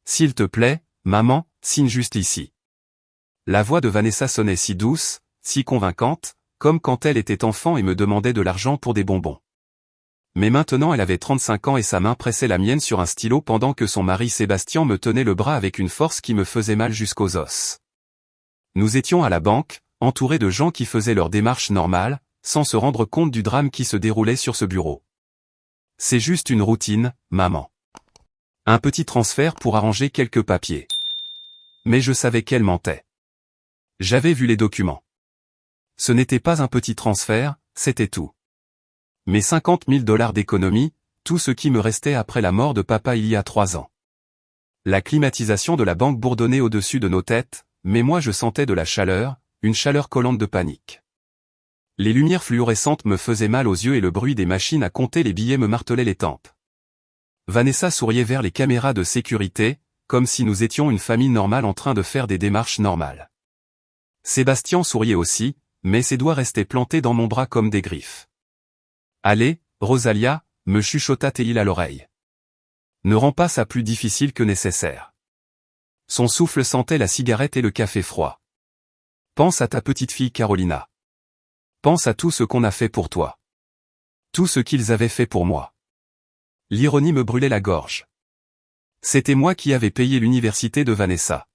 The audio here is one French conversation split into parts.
S'il te plaît, maman, signe juste ici. La voix de Vanessa sonnait si douce, si convaincante, comme quand elle était enfant et me demandait de l'argent pour des bonbons. Mais maintenant elle avait 35 ans et sa main pressait la mienne sur un stylo pendant que son mari Sébastien me tenait le bras avec une force qui me faisait mal jusqu'aux os. Nous étions à la banque, entourés de gens qui faisaient leur démarche normale, sans se rendre compte du drame qui se déroulait sur ce bureau. C'est juste une routine, maman. Un petit transfert pour arranger quelques papiers. Mais je savais qu'elle mentait. J'avais vu les documents. Ce n'était pas un petit transfert, c'était tout. Mes 50 000 $ d'économie, tout ce qui me restait après la mort de papa il y a 3 ans. La climatisation de la banque bourdonnait au-dessus de nos têtes, mais moi je sentais de la chaleur, une chaleur collante de panique. Les lumières fluorescentes me faisaient mal aux yeux et le bruit des machines à compter les billets me martelait les tempes. Vanessa souriait vers les caméras de sécurité, comme si nous étions une famille normale en train de faire des démarches normales. Sébastien souriait aussi, mais ses doigts restaient plantés dans mon bras comme des griffes. « Allez, Rosalia » me chuchota-t-il à l'oreille. « Ne rends pas ça plus difficile que nécessaire. » Son souffle sentait la cigarette et le café froid. « Pense à ta petite fille Carolina. Pense à tout ce qu'on a fait pour toi. Tout ce qu'ils avaient fait pour moi. » L'ironie me brûlait la gorge. C'était moi qui avais payé l'université de Vanessa.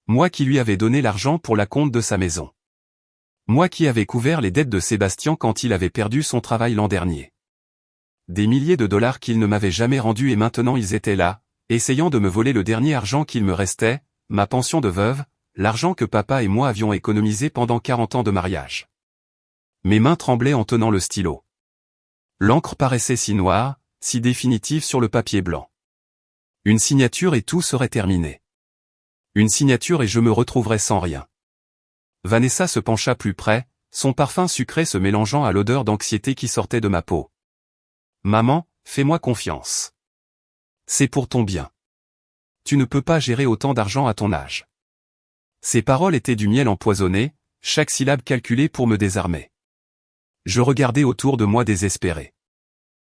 Moi qui lui avais donné l'argent pour la compte de sa maison. Moi qui avais couvert les dettes de Sébastien quand il avait perdu son travail l'an dernier. Des milliers de dollars qu'il ne m'avait jamais rendus et maintenant ils étaient là, essayant de me voler le dernier argent qu'il me restait, ma pension de veuve, l'argent que papa et moi avions économisé pendant 40 ans de mariage. Mes mains tremblaient en tenant le stylo. L'encre paraissait si noire, si définitive sur le papier blanc. Une signature et tout serait terminé. Une signature et je me retrouverais sans rien. Vanessa se pencha plus près, son parfum sucré se mélangeant à l'odeur d'anxiété qui sortait de ma peau. « Maman, fais-moi confiance. C'est pour ton bien. Tu ne peux pas gérer autant d'argent à ton âge. » Ces paroles étaient du miel empoisonné, chaque syllabe calculée pour me désarmer. Je regardais autour de moi désespéré.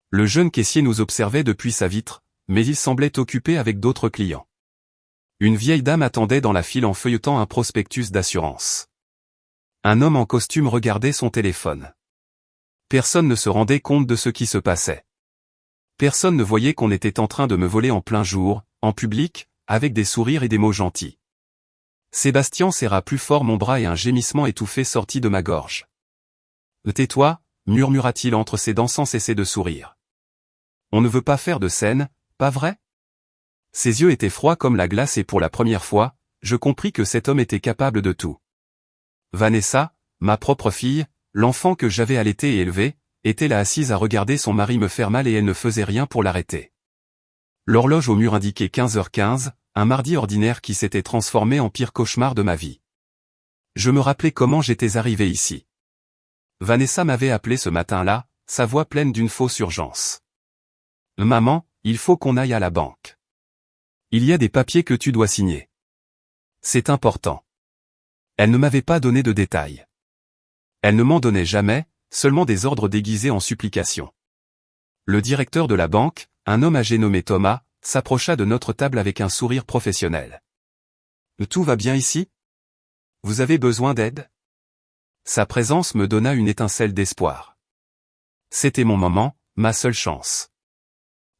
Le jeune caissier nous observait depuis sa vitre, mais il semblait occupé avec d'autres clients. Une vieille dame attendait dans la file en feuilletant un prospectus d'assurance. Un homme en costume regardait son téléphone. Personne ne se rendait compte de ce qui se passait. Personne ne voyait qu'on était en train de me voler en plein jour, en public, avec des sourires et des mots gentils. Sébastien serra plus fort mon bras et un gémissement étouffé sortit de ma gorge. « Tais-toi » murmura-t-il entre ses dents sans cesser de sourire. « On ne veut pas faire de scène, pas vrai ?» Ses yeux étaient froids comme la glace et pour la première fois, je compris que cet homme était capable de tout. Vanessa, ma propre fille, l'enfant que j'avais allaité et élevé, était là assise à regarder son mari me faire mal et elle ne faisait rien pour l'arrêter. L'horloge au mur indiquait 15h15, un mardi ordinaire qui s'était transformé en pire cauchemar de ma vie. Je me rappelais comment j'étais arrivé ici. Vanessa m'avait appelé ce matin-là, sa voix pleine d'une fausse urgence. « Maman, il faut qu'on aille à la banque. Il y a des papiers que tu dois signer. C'est important. » Elle ne m'avait pas donné de détails. Elle ne m'en donnait jamais, seulement des ordres déguisés en supplications. Le directeur de la banque, un homme âgé nommé Thomas, s'approcha de notre table avec un sourire professionnel. « Tout va bien ici? Vous avez besoin d'aide ?» Sa présence me donna une étincelle d'espoir. C'était mon moment, ma seule chance.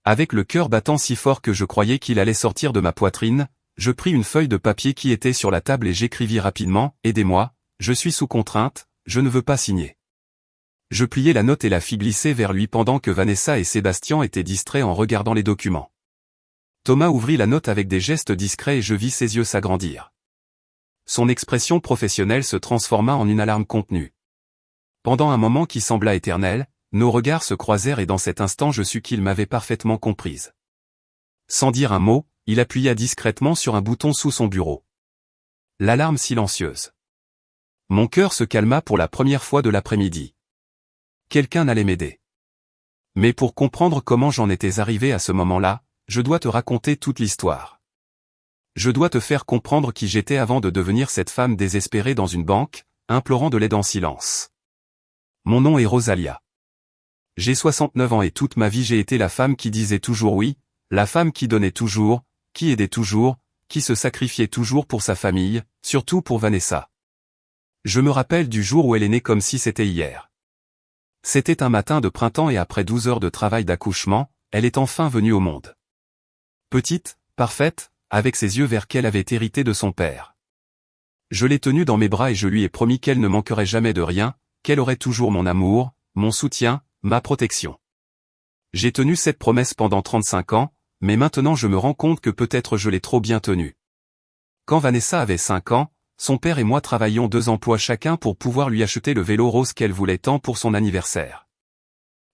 Avec le cœur battant si fort que je croyais qu'il allait sortir de ma poitrine, je pris une feuille de papier qui était sur la table et j'écrivis rapidement « Aidez-moi, je suis sous contrainte, je ne veux pas signer. » Je pliai la note et la fis glisser vers lui pendant que Vanessa et Sébastien étaient distraits en regardant les documents. Thomas ouvrit la note avec des gestes discrets et je vis ses yeux s'agrandir. Son expression professionnelle se transforma en une alarme contenue. Pendant un moment qui sembla éternel, nos regards se croisèrent et dans cet instant je sus qu'il m'avait parfaitement comprise. Sans dire un mot, il appuya discrètement sur un bouton sous son bureau. L'alarme silencieuse. Mon cœur se calma pour la première fois de l'après-midi. Quelqu'un allait m'aider. Mais pour comprendre comment j'en étais arrivé à ce moment-là, je dois te raconter toute l'histoire. Je dois te faire comprendre qui j'étais avant de devenir cette femme désespérée dans une banque, implorant de l'aide en silence. Mon nom est Rosalia. J'ai 69 ans et toute ma vie j'ai été la femme qui disait toujours oui, la femme qui donnait toujours, qui aidait toujours, qui se sacrifiait toujours pour sa famille, surtout pour Vanessa. Je me rappelle du jour où elle est née comme si c'était hier. C'était un matin de printemps et après 12 heures de travail d'accouchement, elle est enfin venue au monde. Petite, parfaite, avec ses yeux verts qu'elle avait hérités de son père. Je l'ai tenue dans mes bras et je lui ai promis qu'elle ne manquerait jamais de rien, qu'elle aurait toujours mon amour, mon soutien, ma protection. J'ai tenu cette promesse pendant 35 ans, mais maintenant je me rends compte que peut-être je l'ai trop bien tenue. Quand Vanessa avait 5 ans, son père et moi travaillions 2 emplois chacun pour pouvoir lui acheter le vélo rose qu'elle voulait tant pour son anniversaire.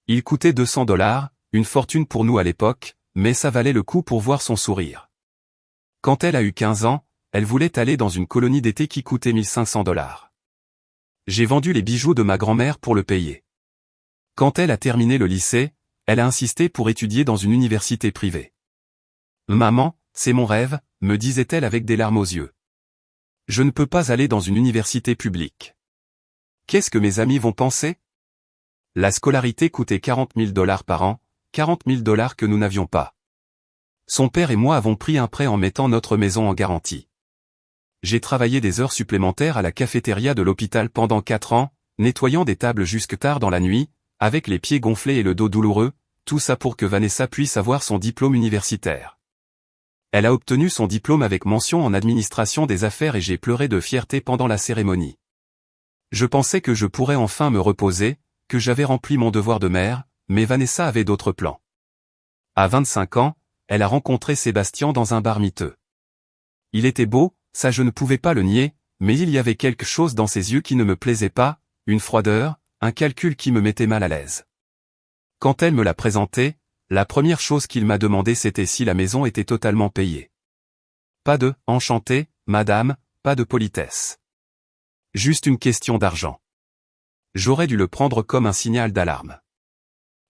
Il coûtait $200, une fortune pour nous à l'époque, mais ça valait le coup pour voir son sourire. Quand elle a eu 15 ans, elle voulait aller dans une colonie d'été qui coûtait $1500. J'ai vendu les bijoux de ma grand-mère pour le payer. Quand elle a terminé le lycée, elle a insisté pour étudier dans une université privée. Maman, c'est mon rêve, me disait-elle avec des larmes aux yeux. Je ne peux pas aller dans une université publique. Qu'est-ce que mes amis vont penser? La scolarité coûtait $40 000 par an, $40 000 que nous n'avions pas. Son père et moi avons pris un prêt en mettant notre maison en garantie. J'ai travaillé des heures supplémentaires à la cafétéria de l'hôpital pendant 4 ans, nettoyant des tables jusque tard dans la nuit, avec les pieds gonflés et le dos douloureux, tout ça pour que Vanessa puisse avoir son diplôme universitaire. Elle a obtenu son diplôme avec mention en administration des affaires et j'ai pleuré de fierté pendant la cérémonie. Je pensais que je pourrais enfin me reposer, que j'avais rempli mon devoir de mère, mais Vanessa avait d'autres plans. À 25 ans, elle a rencontré Sébastien dans un bar miteux. Il était beau, ça je ne pouvais pas le nier, mais il y avait quelque chose dans ses yeux qui ne me plaisait pas, une froideur, un calcul qui me mettait mal à l'aise. Quand elle me l'a présenté, la première chose qu'il m'a demandé c'était si la maison était totalement payée. Pas de « enchanté, madame », pas de politesse. Juste une question d'argent. J'aurais dû le prendre comme un signal d'alarme.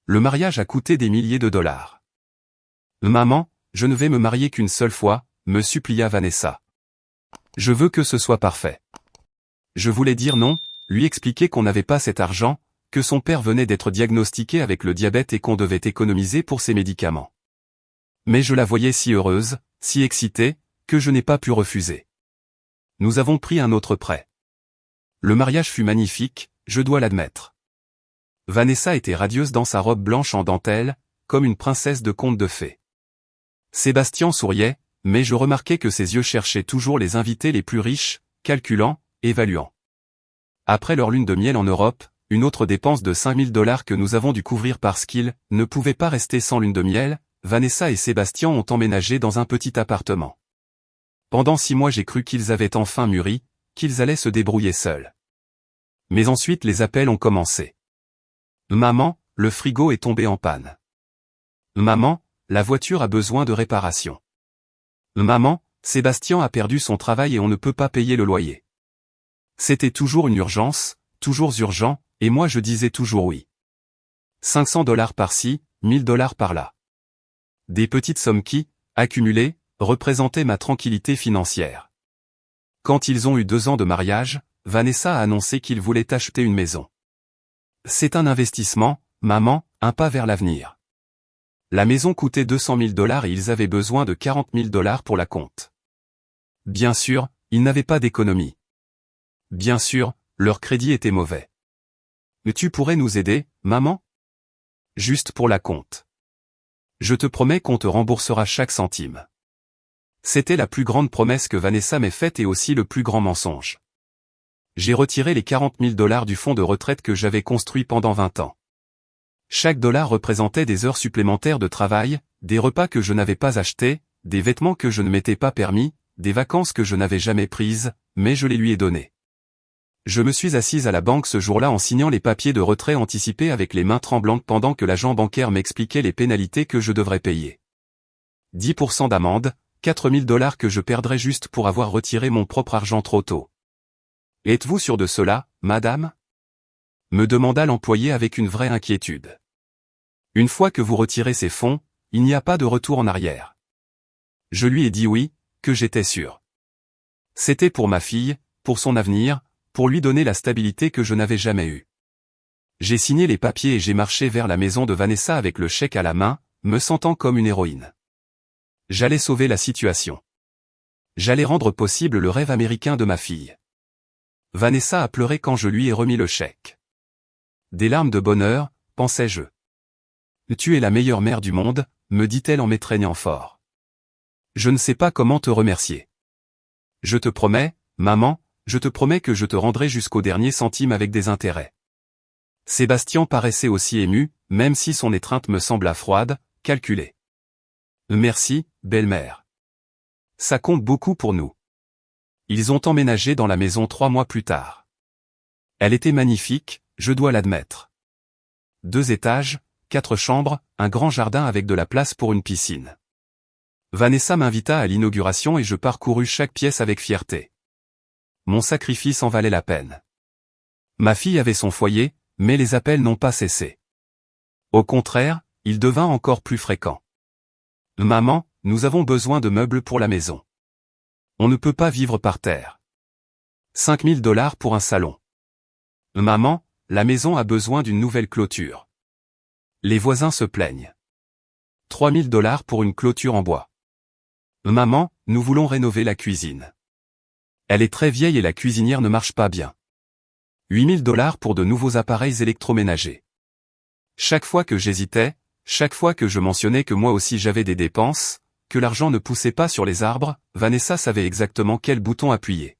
Le mariage a coûté des milliers de dollars. Maman, je ne vais me marier qu'une seule fois, me supplia Vanessa. Je veux que ce soit parfait. Je voulais dire non, lui expliquer qu'on n'avait pas cet argent, que son père venait d'être diagnostiqué avec le diabète et qu'on devait économiser pour ses médicaments. Mais je la voyais si heureuse, si excitée, que je n'ai pas pu refuser. Nous avons pris un autre prêt. Le mariage fut magnifique, je dois l'admettre. Vanessa était radieuse dans sa robe blanche en dentelle, comme une princesse de conte de fées. Sébastien souriait, mais je remarquais que ses yeux cherchaient toujours les invités les plus riches, calculants, évaluants. Après leur lune de miel en Europe, une autre dépense de $5000 que nous avons dû couvrir parce qu'ils ne pouvaient pas rester sans lune de miel, Vanessa et Sébastien ont emménagé dans un petit appartement. Pendant 6 mois j'ai cru qu'ils avaient enfin mûri, qu'ils allaient se débrouiller seuls. Mais ensuite les appels ont commencé. Maman, le frigo est tombé en panne. Maman, la voiture a besoin de réparation. Maman, Sébastien a perdu son travail et on ne peut pas payer le loyer. C'était toujours une urgence, toujours urgent, et moi je disais toujours oui. $500 par-ci, $1000 par-là. Des petites sommes qui, accumulées, représentaient ma tranquillité financière. Quand ils ont eu 2 ans de mariage, Vanessa a annoncé qu'il voulait acheter une maison. C'est un investissement, maman, un pas vers l'avenir. La maison coûtait $200 000 et ils avaient besoin de $40 000 pour la compte. Bien sûr, ils n'avaient pas d'économie. Bien sûr, leur crédit était mauvais. Mais tu pourrais nous aider, maman? Juste pour la compte. Je te promets qu'on te remboursera chaque centime. C'était la plus grande promesse que Vanessa m'ait faite et aussi le plus grand mensonge. J'ai retiré les $40 000 du fonds de retraite que j'avais construit pendant 20 ans. Chaque dollar représentait des heures supplémentaires de travail, des repas que je n'avais pas achetés, des vêtements que je ne m'étais pas permis, des vacances que je n'avais jamais prises, mais je les lui ai donnés. Je me suis assise à la banque ce jour-là en signant les papiers de retrait anticipés avec les mains tremblantes pendant que l'agent bancaire m'expliquait les pénalités que je devrais payer. 10% d'amende, $4000 que je perdrais juste pour avoir retiré mon propre argent trop tôt. Êtes-vous sûr de cela, madame? Me demanda l'employé avec une vraie inquiétude. Une fois que vous retirez ces fonds, il n'y a pas de retour en arrière. Je lui ai dit oui, que j'étais sûr. C'était pour ma fille, pour son avenir, pour lui donner la stabilité que je n'avais jamais eue. J'ai signé les papiers et j'ai marché vers la maison de Vanessa avec le chèque à la main, me sentant comme une héroïne. J'allais sauver la situation. J'allais rendre possible le rêve américain de ma fille. Vanessa a pleuré quand je lui ai remis le chèque. Des larmes de bonheur, pensais-je. Tu es la meilleure mère du monde, me dit-elle en m'étreignant fort. Je ne sais pas comment te remercier. Je te promets, maman, je te promets que je te rendrai jusqu'au dernier centime avec des intérêts. Sébastien paraissait aussi ému, même si son étreinte me sembla froide, calculée. Merci, belle-mère. Ça compte beaucoup pour nous. Ils ont emménagé dans la maison 3 mois plus tard. Elle était magnifique, je dois l'admettre. 2 étages, 4 chambres, un grand jardin avec de la place pour une piscine. Vanessa m'invita à l'inauguration et je parcourus chaque pièce avec fierté. Mon sacrifice en valait la peine. Ma fille avait son foyer, mais les appels n'ont pas cessé. Au contraire, il devint encore plus fréquent. Maman, nous avons besoin de meubles pour la maison. On ne peut pas vivre par terre. 5 000 $ pour un salon. Maman, la maison a besoin d'une nouvelle clôture. Les voisins se plaignent. 3 000 $ pour une clôture en bois. Maman, nous voulons rénover la cuisine. Elle est très vieille et la cuisinière ne marche pas bien. 8 000 $ pour de nouveaux appareils électroménagers. Chaque fois que j'hésitais, chaque fois que je mentionnais que moi aussi j'avais des dépenses, que l'argent ne poussait pas sur les arbres, Vanessa savait exactement quel bouton appuyer.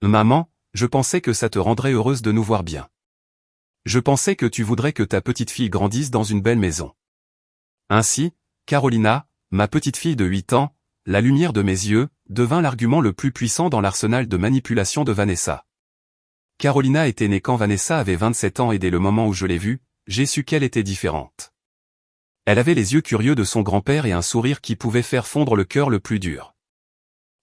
Maman, je pensais que ça te rendrait heureuse de nous voir bien. Je pensais que tu voudrais que ta petite fille grandisse dans une belle maison. Ainsi, Carolina, ma petite fille de 8 ans, la lumière de mes yeux, devint l'argument le plus puissant dans l'arsenal de manipulation de Vanessa. Carolina était née quand Vanessa avait 27 ans et dès le moment où je l'ai vue, j'ai su qu'elle était différente. Elle avait les yeux curieux de son grand-père et un sourire qui pouvait faire fondre le cœur le plus dur.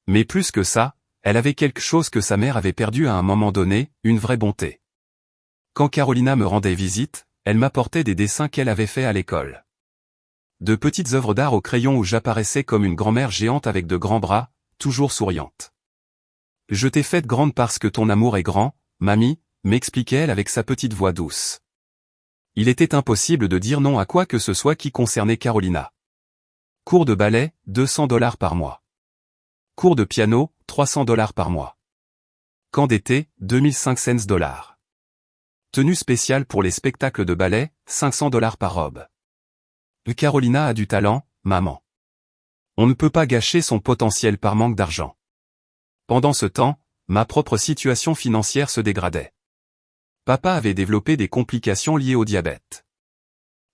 Mais plus que ça, elle avait quelque chose que sa mère avait perdu à un moment donné, une vraie bonté. Quand Carolina me rendait visite, elle m'apportait des dessins qu'elle avait faits à l'école. De petites œuvres d'art au crayon où j'apparaissais comme une grand-mère géante avec de grands bras, toujours souriante. Je t'ai faite grande parce que ton amour est grand, mamie, m'expliquait-elle avec sa petite voix douce. Il était impossible de dire non à quoi que ce soit qui concernait Carolina. Cours de ballet, 200 $ par mois. Cours de piano, 300 $ par mois. Camp d'été, 2500 $. Tenue spéciale pour les spectacles de ballet, 500 $ par robe. Carolina a du talent, maman. On ne peut pas gâcher son potentiel par manque d'argent. Pendant ce temps, ma propre situation financière se dégradait. Papa avait développé des complications liées au diabète.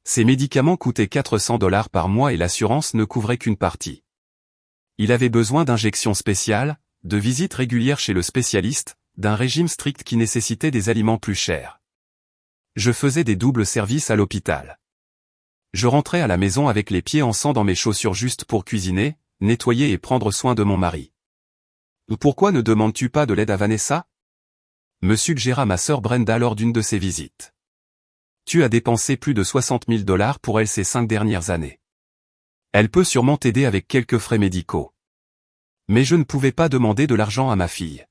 Ses médicaments coûtaient 400 $ par mois et l'assurance ne couvrait qu'une partie. Il avait besoin d'injections spéciales, de visites régulières chez le spécialiste, d'un régime strict qui nécessitait des aliments plus chers. Je faisais des doubles services à l'hôpital. Je rentrais à la maison avec les pieds en sang dans mes chaussures juste pour cuisiner, nettoyer et prendre soin de mon mari. Pourquoi ne demandes-tu pas de l'aide à Vanessa ? Me suggéra ma sœur Brenda lors d'une de ses visites. Tu as dépensé plus de 60 000 $ pour elle ces 5 dernières années. Elle peut sûrement t'aider avec quelques frais médicaux. Mais je ne pouvais pas demander de l'argent à ma fille.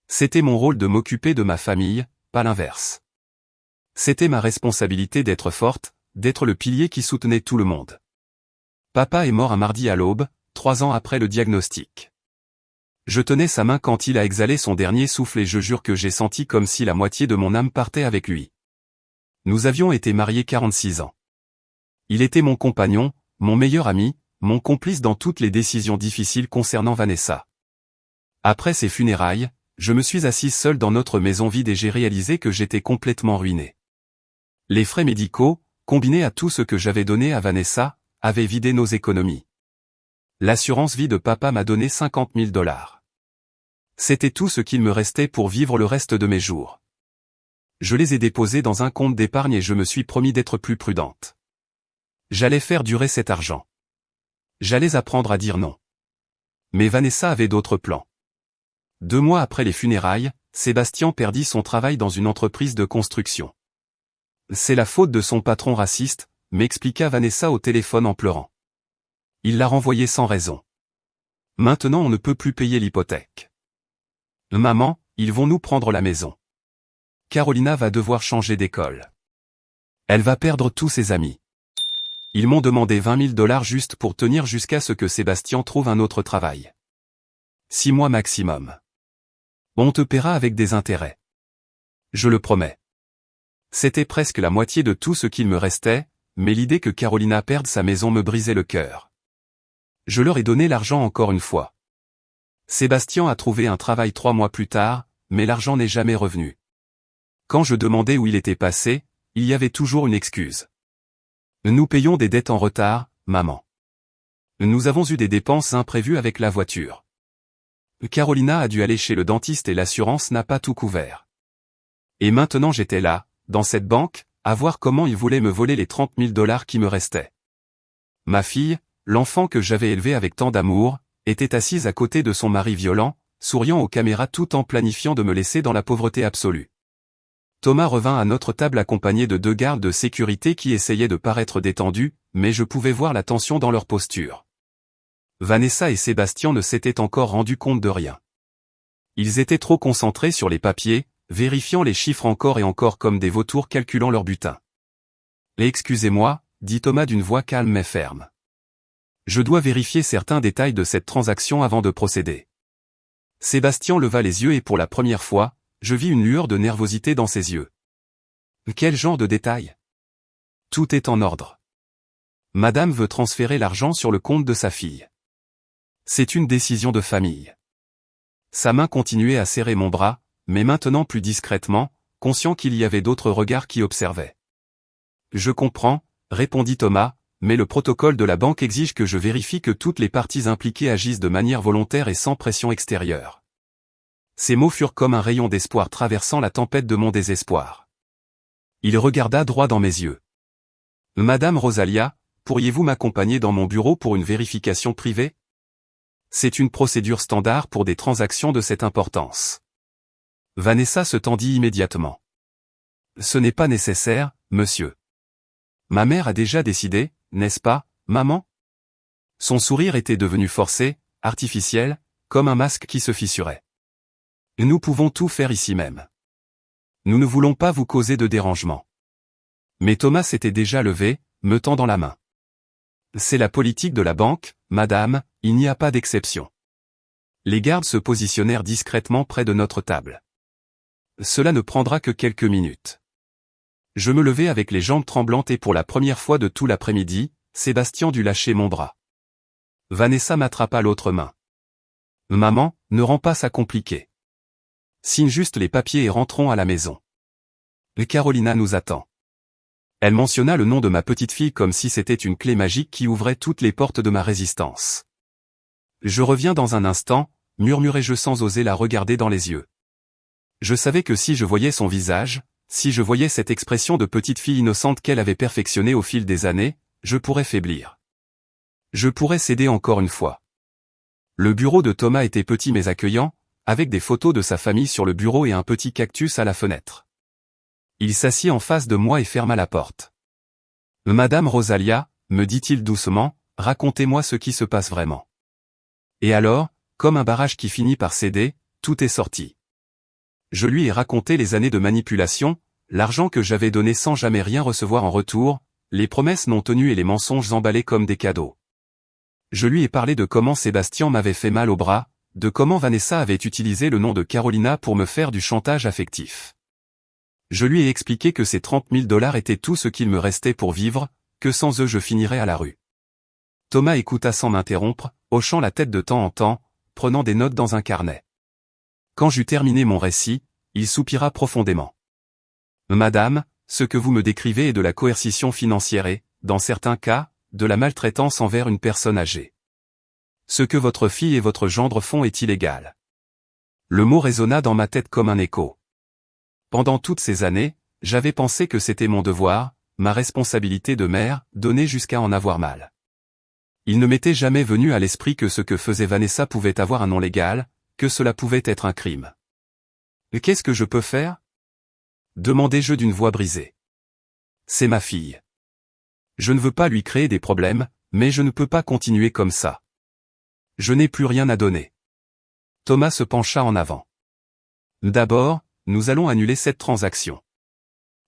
C'était mon rôle de m'occuper de ma famille, pas l'inverse. C'était ma responsabilité d'être forte, d'être le pilier qui soutenait tout le monde. Papa est mort un mardi à l'aube, 3 ans après le diagnostic. Je tenais sa main quand il a exhalé son dernier souffle et je jure que j'ai senti comme si la moitié de mon âme partait avec lui. Nous avions été mariés 46 ans. Il était mon compagnon, mon meilleur ami, mon complice dans toutes les décisions difficiles concernant Vanessa. Après ses funérailles, je me suis assise seule dans notre maison vide et j'ai réalisé que j'étais complètement ruiné. Les frais médicaux, combinés à tout ce que j'avais donné à Vanessa, avaient vidé nos économies. L'assurance vie de papa m'a donné 50 000 $. C'était tout ce qu'il me restait pour vivre le reste de mes jours. Je les ai déposés dans un compte d'épargne et je me suis promis d'être plus prudente. J'allais faire durer cet argent. J'allais apprendre à dire non. Mais Vanessa avait d'autres plans. 2 mois après les funérailles, Sébastien perdit son travail dans une entreprise de construction. C'est la faute de son patron raciste, m'expliqua Vanessa au téléphone en pleurant. Il l'a renvoyé sans raison. Maintenant on ne peut plus payer l'hypothèque. Maman, ils vont nous prendre la maison. Carolina va devoir changer d'école. Elle va perdre tous ses amis. Ils m'ont demandé 20 000 $ juste pour tenir jusqu'à ce que Sébastien trouve un autre travail. 6 mois maximum. On te paiera avec des intérêts. Je le promets. C'était presque la moitié de tout ce qu'il me restait, mais l'idée que Carolina perde sa maison me brisait le cœur. Je leur ai donné l'argent encore une fois. Sébastien a trouvé un travail 3 mois plus tard, mais l'argent n'est jamais revenu. Quand je demandais où il était passé, il y avait toujours une excuse. Nous payons des dettes en retard, maman. Nous avons eu des dépenses imprévues avec la voiture. Carolina a dû aller chez le dentiste et l'assurance n'a pas tout couvert. Et maintenant j'étais là, dans cette banque, à voir comment ils voulaient me voler les 30 000 $ qui me restaient. Ma fille, l'enfant que j'avais élevé avec tant d'amour, était assise à côté de son mari violent, souriant aux caméras tout en planifiant de me laisser dans la pauvreté absolue. Thomas revint à notre table accompagné de 2 gardes de sécurité qui essayaient de paraître détendus, mais je pouvais voir la tension dans leur posture. Vanessa et Sébastien ne s'étaient encore rendus compte de rien. Ils étaient trop concentrés sur les papiers, vérifiant les chiffres encore et encore comme des vautours calculant leur butin. « Excusez-moi » dit Thomas d'une voix calme mais ferme. « Je dois vérifier certains détails de cette transaction avant de procéder. » Sébastien leva les yeux et pour la première fois, je vis une lueur de nervosité dans ses yeux. Quel genre de détails? Tout est en ordre. Madame veut transférer l'argent sur le compte de sa fille. C'est une décision de famille. Sa main continuait à serrer mon bras, mais maintenant plus discrètement, conscient qu'il y avait d'autres regards qui observaient. Je comprends, répondit Thomas, mais le protocole de la banque exige que je vérifie que toutes les parties impliquées agissent de manière volontaire et sans pression extérieure. Ces mots furent comme un rayon d'espoir traversant la tempête de mon désespoir. Il regarda droit dans mes yeux. « Madame Rosalia, pourriez-vous m'accompagner dans mon bureau pour une vérification privée? C'est une procédure standard pour des transactions de cette importance. » Vanessa se tendit immédiatement. « Ce n'est pas nécessaire, monsieur. Ma mère a déjà décidé, n'est-ce pas, maman ?» Son sourire était devenu forcé, artificiel, comme un masque qui se fissurait. Nous pouvons tout faire ici même. Nous ne voulons pas vous causer de dérangement. Mais Thomas s'était déjà levé, me tendant la main. C'est la politique de la banque, madame, il n'y a pas d'exception. Les gardes se positionnèrent discrètement près de notre table. Cela ne prendra que quelques minutes. Je me levai avec les jambes tremblantes et pour la première fois de tout l'après-midi, Sébastien dut lâcher mon bras. Vanessa m'attrapa l'autre main. Maman, ne rends pas ça compliqué. Signe juste les papiers et rentrons à la maison. Carolina nous attend. Elle mentionna le nom de ma petite fille comme si c'était une clé magique qui ouvrait toutes les portes de ma résistance. Je reviens dans un instant, murmurai-je sans oser la regarder dans les yeux. Je savais que si je voyais son visage, si je voyais cette expression de petite fille innocente qu'elle avait perfectionnée au fil des années, je pourrais faiblir. Je pourrais céder encore une fois. Le bureau de Thomas était petit mais accueillant, avec des photos de sa famille sur le bureau et un petit cactus à la fenêtre. Il s'assit en face de moi et ferma la porte. « Madame Rosalia, me dit-il doucement, racontez-moi ce qui se passe vraiment. » Et alors, comme un barrage qui finit par céder, tout est sorti. Je lui ai raconté les années de manipulation, l'argent que j'avais donné sans jamais rien recevoir en retour, les promesses non tenues et les mensonges emballés comme des cadeaux. Je lui ai parlé de comment Sébastien m'avait fait mal au bras, de comment Vanessa avait utilisé le nom de Carolina pour me faire du chantage affectif. Je lui ai expliqué que ces 30 000 $ étaient tout ce qu'il me restait pour vivre, que sans eux je finirais à la rue. Thomas écouta sans m'interrompre, hochant la tête de temps en temps, prenant des notes dans un carnet. Quand j'eus terminé mon récit, il soupira profondément. « Madame, ce que vous me décrivez est de la coercition financière et, dans certains cas, de la maltraitance envers une personne âgée. Ce que votre fille et votre gendre font est illégal. » Le mot résonna dans ma tête comme un écho. Pendant toutes ces années, j'avais pensé que c'était mon devoir, ma responsabilité de mère, donnée jusqu'à en avoir mal. Il ne m'était jamais venu à l'esprit que ce que faisait Vanessa pouvait avoir un nom légal, que cela pouvait être un crime. « Qu'est-ce que je peux faire ?» demandai-je d'une voix brisée. « C'est ma fille. Je ne veux pas lui créer des problèmes, mais je ne peux pas continuer comme ça. Je n'ai plus rien à donner. » Thomas se pencha en avant. « D'abord, nous allons annuler cette transaction.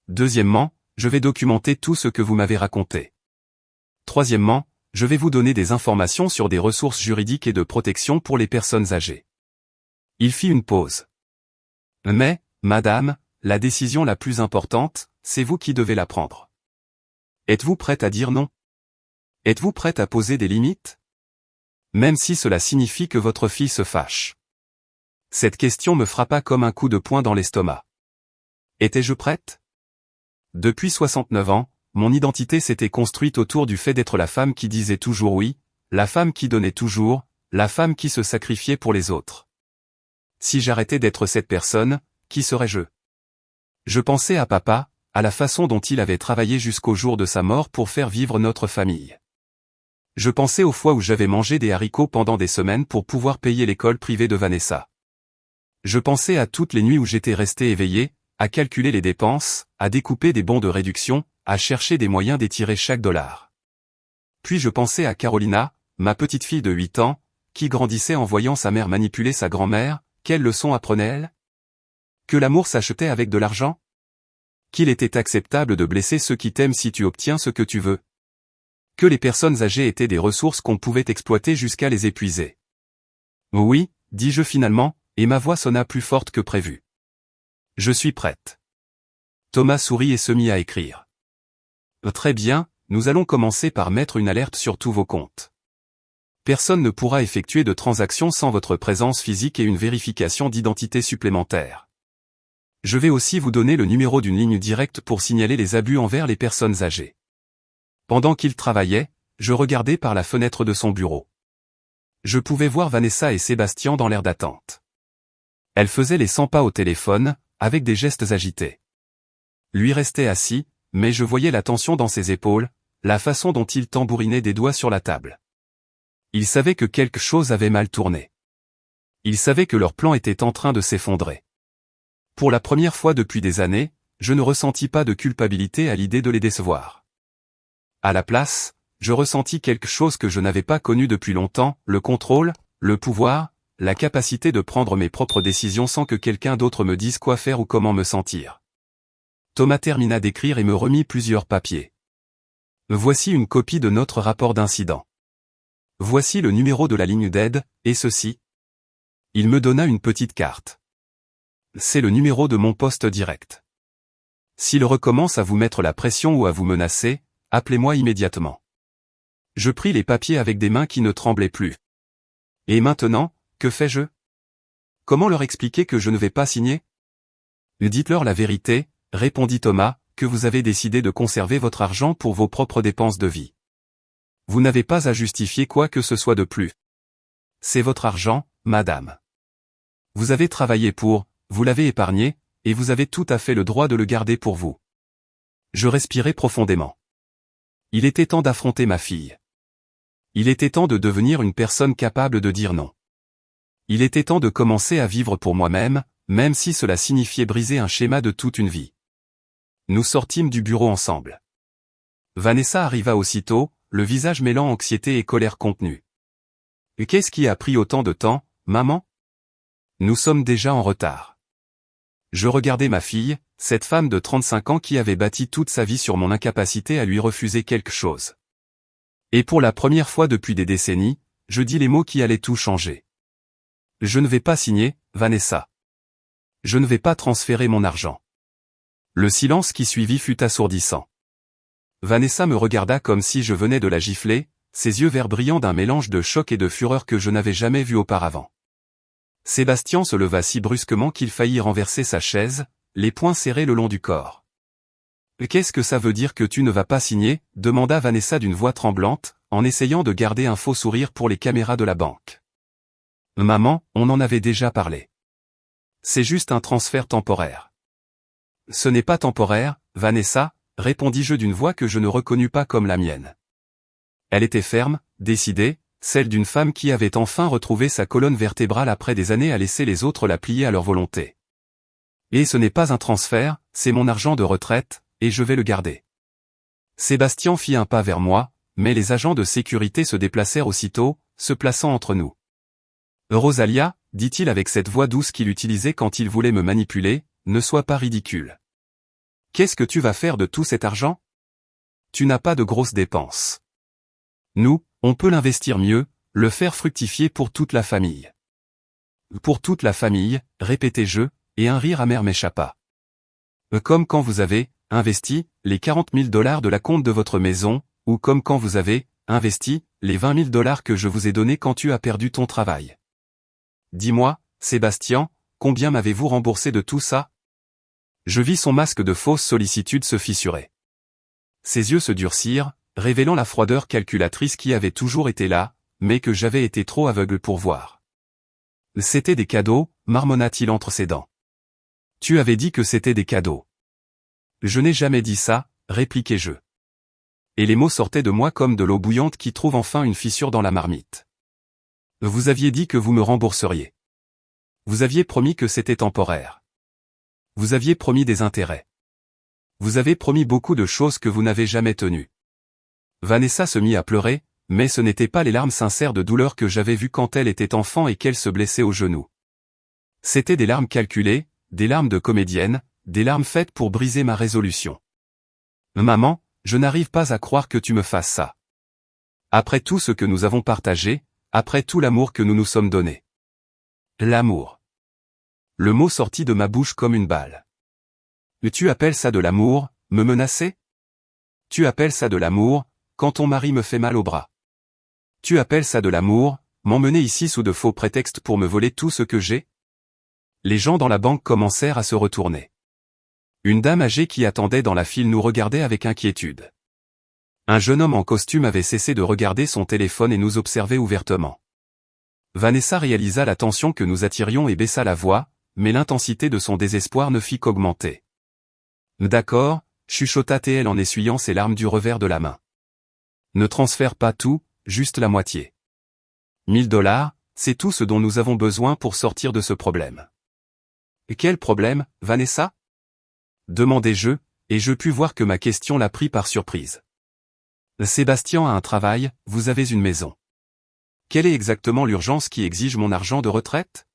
Deuxièmement, je vais documenter tout ce que vous m'avez raconté. Troisièmement, je vais vous donner des informations sur des ressources juridiques et de protection pour les personnes âgées. Il fit une pause. Mais, madame, la décision la plus importante, c'est vous qui devez la prendre. Êtes-vous prête à dire non? Êtes-vous prête à poser des limites? Même si cela signifie que votre fille se fâche. Cette question me frappa comme un coup de poing dans l'estomac. Étais-je prête? Depuis 69 ans, mon identité s'était construite autour du fait d'être la femme qui disait toujours oui, la femme qui donnait toujours, la femme qui se sacrifiait pour les autres. Si j'arrêtais d'être cette personne, qui serais-je? Je pensais à papa, à la façon dont il avait travaillé jusqu'au jour de sa mort pour faire vivre notre famille. Je pensais aux fois où j'avais mangé des haricots pendant des semaines pour pouvoir payer l'école privée de Vanessa. Je pensais à toutes les nuits où j'étais resté éveillé, à calculer les dépenses, à découper des bons de réduction, à chercher des moyens d'étirer chaque dollar. Puis je pensais à Carolina, ma petite fille de 8 ans, qui grandissait en voyant sa mère manipuler sa grand-mère. Quelle leçon apprenait-elle? Que l'amour s'achetait avec de l'argent? Qu'il était acceptable de blesser ceux qui t'aiment si tu obtiens ce que tu veux? Que les personnes âgées étaient des ressources qu'on pouvait exploiter jusqu'à les épuiser? Oui, dis-je finalement, et ma voix sonna plus forte que prévu. Je suis prête. Thomas sourit et se mit à écrire. Très bien, nous allons commencer par mettre une alerte sur tous vos comptes. Personne ne pourra effectuer de transactions sans votre présence physique et une vérification d'identité supplémentaire. Je vais aussi vous donner le numéro d'une ligne directe pour signaler les abus envers les personnes âgées. Pendant qu'il travaillait, je regardais par la fenêtre de son bureau. Je pouvais voir Vanessa et Sébastien dans l'air d'attente. Elle faisait les 100 pas au téléphone, avec des gestes agités. Lui restait assis, mais je voyais la tension dans ses épaules, la façon dont il tambourinait des doigts sur la table. Il savait que quelque chose avait mal tourné. Il savait que leur plan était en train de s'effondrer. Pour la première fois depuis des années, je ne ressentis pas de culpabilité à l'idée de les décevoir. À la place, je ressentis quelque chose que je n'avais pas connu depuis longtemps, le contrôle, le pouvoir, la capacité de prendre mes propres décisions sans que quelqu'un d'autre me dise quoi faire ou comment me sentir. Thomas termina d'écrire et me remit plusieurs papiers. Voici une copie de notre rapport d'incident. Voici le numéro de la ligne d'aide, et ceci. Il me donna une petite carte. C'est le numéro de mon poste direct. S'il recommence à vous mettre la pression ou à vous menacer, appelez-moi immédiatement. Je pris les papiers avec des mains qui ne tremblaient plus. Et maintenant, que fais-je? Comment leur expliquer que je ne vais pas signer? Dites-leur la vérité, répondit Thomas, que vous avez décidé de conserver votre argent pour vos propres dépenses de vie. Vous n'avez pas à justifier quoi que ce soit de plus. C'est votre argent, madame. Vous avez travaillé pour, vous l'avez épargné, et vous avez tout à fait le droit de le garder pour vous. Je respirais profondément. Il était temps d'affronter ma fille. Il était temps de devenir une personne capable de dire non. Il était temps de commencer à vivre pour moi-même, même si cela signifiait briser un schéma de toute une vie. Nous sortîmes du bureau ensemble. Vanessa arriva aussitôt, le visage mêlant anxiété et colère contenue. « Qu'est-ce qui a pris autant de temps, maman? Nous sommes déjà en retard. » Je regardais ma fille, cette femme de 35 ans qui avait bâti toute sa vie sur mon incapacité à lui refuser quelque chose. Et pour la première fois depuis des décennies, je dis les mots qui allaient tout changer. Je ne vais pas signer, Vanessa. Je ne vais pas transférer mon argent. Le silence qui suivit fut assourdissant. Vanessa me regarda comme si je venais de la gifler, ses yeux verts brillants d'un mélange de choc et de fureur que je n'avais jamais vu auparavant. Sébastien se leva si brusquement qu'il faillit renverser sa chaise, les poings serrés le long du corps. « Qu'est-ce que ça veut dire que tu ne vas pas signer ?» demanda Vanessa d'une voix tremblante, en essayant de garder un faux sourire pour les caméras de la banque. « Maman, on en avait déjà parlé. C'est juste un transfert temporaire. » « Ce n'est pas temporaire, Vanessa, » répondis-je d'une voix que je ne reconnus pas comme la mienne. Elle était ferme, décidée, celle d'une femme qui avait enfin retrouvé sa colonne vertébrale après des années à laisser les autres la plier à leur volonté. Et ce n'est pas un transfert, c'est mon argent de retraite, et je vais le garder. Sébastien fit un pas vers moi, mais les agents de sécurité se déplacèrent aussitôt, se plaçant entre nous. « Rosalia, dit-il avec cette voix douce qu'il utilisait quand il voulait me manipuler, ne sois pas ridicule. Qu'est-ce que tu vas faire de tout cet argent? Tu n'as pas de grosses dépenses. Nous, on peut l'investir mieux, le faire fructifier pour toute la famille. Pour toute la famille, répétai-je, et un rire amer m'échappa. Comme quand vous avez investi les 40 000 $ de la compte de votre maison, ou comme quand vous avez investi les 20 000 $ que je vous ai donnés quand tu as perdu ton travail. Dis-moi, Sébastien, combien m'avez-vous remboursé de tout ça? Je vis son masque de fausse sollicitude se fissurer. Ses yeux se durcirent, révélant la froideur calculatrice qui avait toujours été là, mais que j'avais été trop aveugle pour voir. C'était des cadeaux, marmonna-t-il entre ses dents. Tu avais dit que c'était des cadeaux. Je n'ai jamais dit ça, répliquai-je. Et les mots sortaient de moi comme de l'eau bouillante qui trouve enfin une fissure dans la marmite. Vous aviez dit que vous me rembourseriez. Vous aviez promis que c'était temporaire. Vous aviez promis des intérêts. Vous avez promis beaucoup de choses que vous n'avez jamais tenues. Vanessa se mit à pleurer, mais ce n'étaient pas les larmes sincères de douleur que j'avais vues quand elle était enfant et qu'elle se blessait au genou. C'étaient des larmes calculées, des larmes de comédienne, des larmes faites pour briser ma résolution. Maman, je n'arrive pas à croire que tu me fasses ça. Après tout ce que nous avons partagé, après tout l'amour que nous nous sommes donné. L'amour. Le mot sortit de ma bouche comme une balle. Tu appelles ça de l'amour, me menacer? Tu appelles ça de l'amour, quand ton mari me fait mal au bras? Tu appelles ça de l'amour, m'emmener ici sous de faux prétextes pour me voler tout ce que j'ai? Les gens dans la banque commencèrent à se retourner. Une dame âgée qui attendait dans la file nous regardait avec inquiétude. Un jeune homme en costume avait cessé de regarder son téléphone et nous observait ouvertement. Vanessa réalisa la tension que nous attirions et baissa la voix, mais l'intensité de son désespoir ne fit qu'augmenter. D'accord, chuchota-t-elle en essuyant ses larmes du revers de la main. Ne transfère pas tout, juste la moitié. 1 000 $, c'est tout ce dont nous avons besoin pour sortir de ce problème. Et quel problème, Vanessa? Demandai-je, et je pus voir que ma question l'a pris par surprise. Sébastien a un travail, vous avez une maison. Quelle est exactement l'urgence qui exige mon argent de retraite?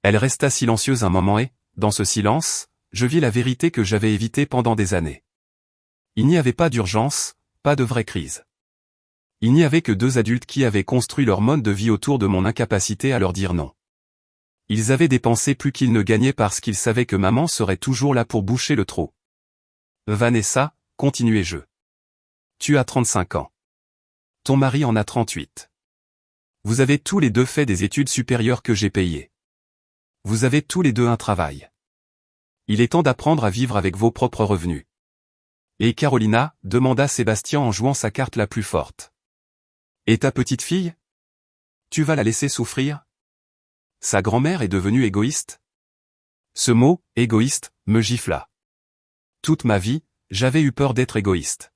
Elle resta silencieuse un moment et, dans ce silence, je vis la vérité que j'avais évitée pendant des années. Il n'y avait pas d'urgence, pas de vraie crise. Il n'y avait que deux adultes qui avaient construit leur mode de vie autour de mon incapacité à leur dire non. Ils avaient dépensé plus qu'ils ne gagnaient parce qu'ils savaient que maman serait toujours là pour boucher le trou. Vanessa, continuai-je. Tu as 35 ans. Ton mari en a 38. Vous avez tous les deux fait des études supérieures que j'ai payées. Vous avez tous les deux un travail. Il est temps d'apprendre à vivre avec vos propres revenus. Et Carolina, demanda Sébastien en jouant sa carte la plus forte. Et ta petite fille? Tu vas la laisser souffrir? Sa grand-mère est devenue égoïste? Ce mot, égoïste, me gifla. Toute ma vie, j'avais eu peur d'être égoïste.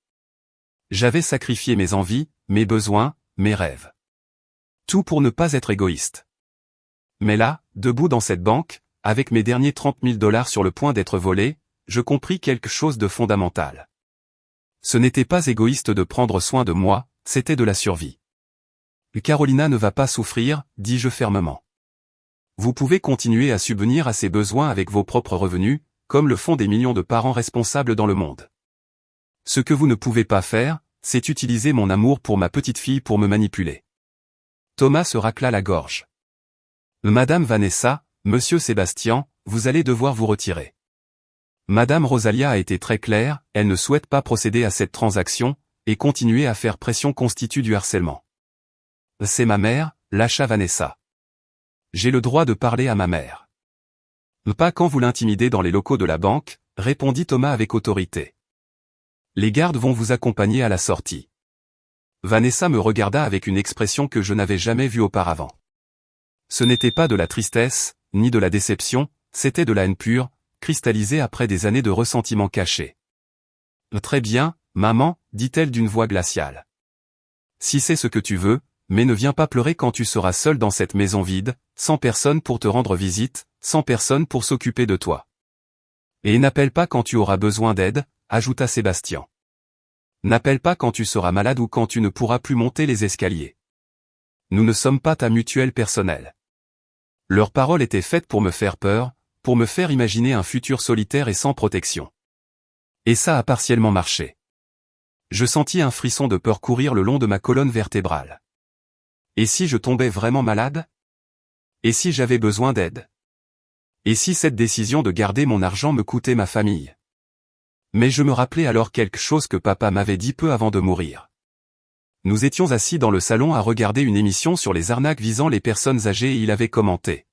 J'avais sacrifié mes envies, mes besoins, mes rêves. Tout pour ne pas être égoïste. Mais là, debout dans cette banque, avec mes derniers 30 000 $ sur le point d'être volés, je compris quelque chose de fondamental. Ce n'était pas égoïste de prendre soin de moi, c'était de la survie. Carolina ne va pas souffrir, dis-je fermement. Vous pouvez continuer à subvenir à ses besoins avec vos propres revenus, comme le font des millions de parents responsables dans le monde. Ce que vous ne pouvez pas faire, c'est utiliser mon amour pour ma petite fille pour me manipuler. Thomas se racla la gorge. Madame Vanessa, Monsieur Sébastien, vous allez devoir vous retirer. Madame Rosalia a été très claire, elle ne souhaite pas procéder à cette transaction, et continuer à faire pression constitue du harcèlement. C'est ma mère, lâcha Vanessa. J'ai le droit de parler à ma mère. Pas quand vous l'intimidez dans les locaux de la banque, répondit Thomas avec autorité. Les gardes vont vous accompagner à la sortie. Vanessa me regarda avec une expression que je n'avais jamais vue auparavant. Ce n'était pas de la tristesse, ni de la déception, c'était de la haine pure, cristallisée après des années de ressentiment caché. Très bien, maman, dit-elle d'une voix glaciale. Si c'est ce que tu veux, mais ne viens pas pleurer quand tu seras seul dans cette maison vide, sans personne pour te rendre visite, sans personne pour s'occuper de toi. Et n'appelle pas quand tu auras besoin d'aide, ajouta Sébastien. N'appelle pas quand tu seras malade ou quand tu ne pourras plus monter les escaliers. Nous ne sommes pas ta mutuelle personnelle. Leurs paroles étaient faites pour me faire peur, pour me faire imaginer un futur solitaire et sans protection. Et ça a partiellement marché. Je sentis un frisson de peur courir le long de ma colonne vertébrale. Et si je tombais vraiment malade? Et si j'avais besoin d'aide? Et si cette décision de garder mon argent me coûtait ma famille? Mais je me rappelais alors quelque chose que papa m'avait dit peu avant de mourir. Nous étions assis dans le salon à regarder une émission sur les arnaques visant les personnes âgées et il avait commenté.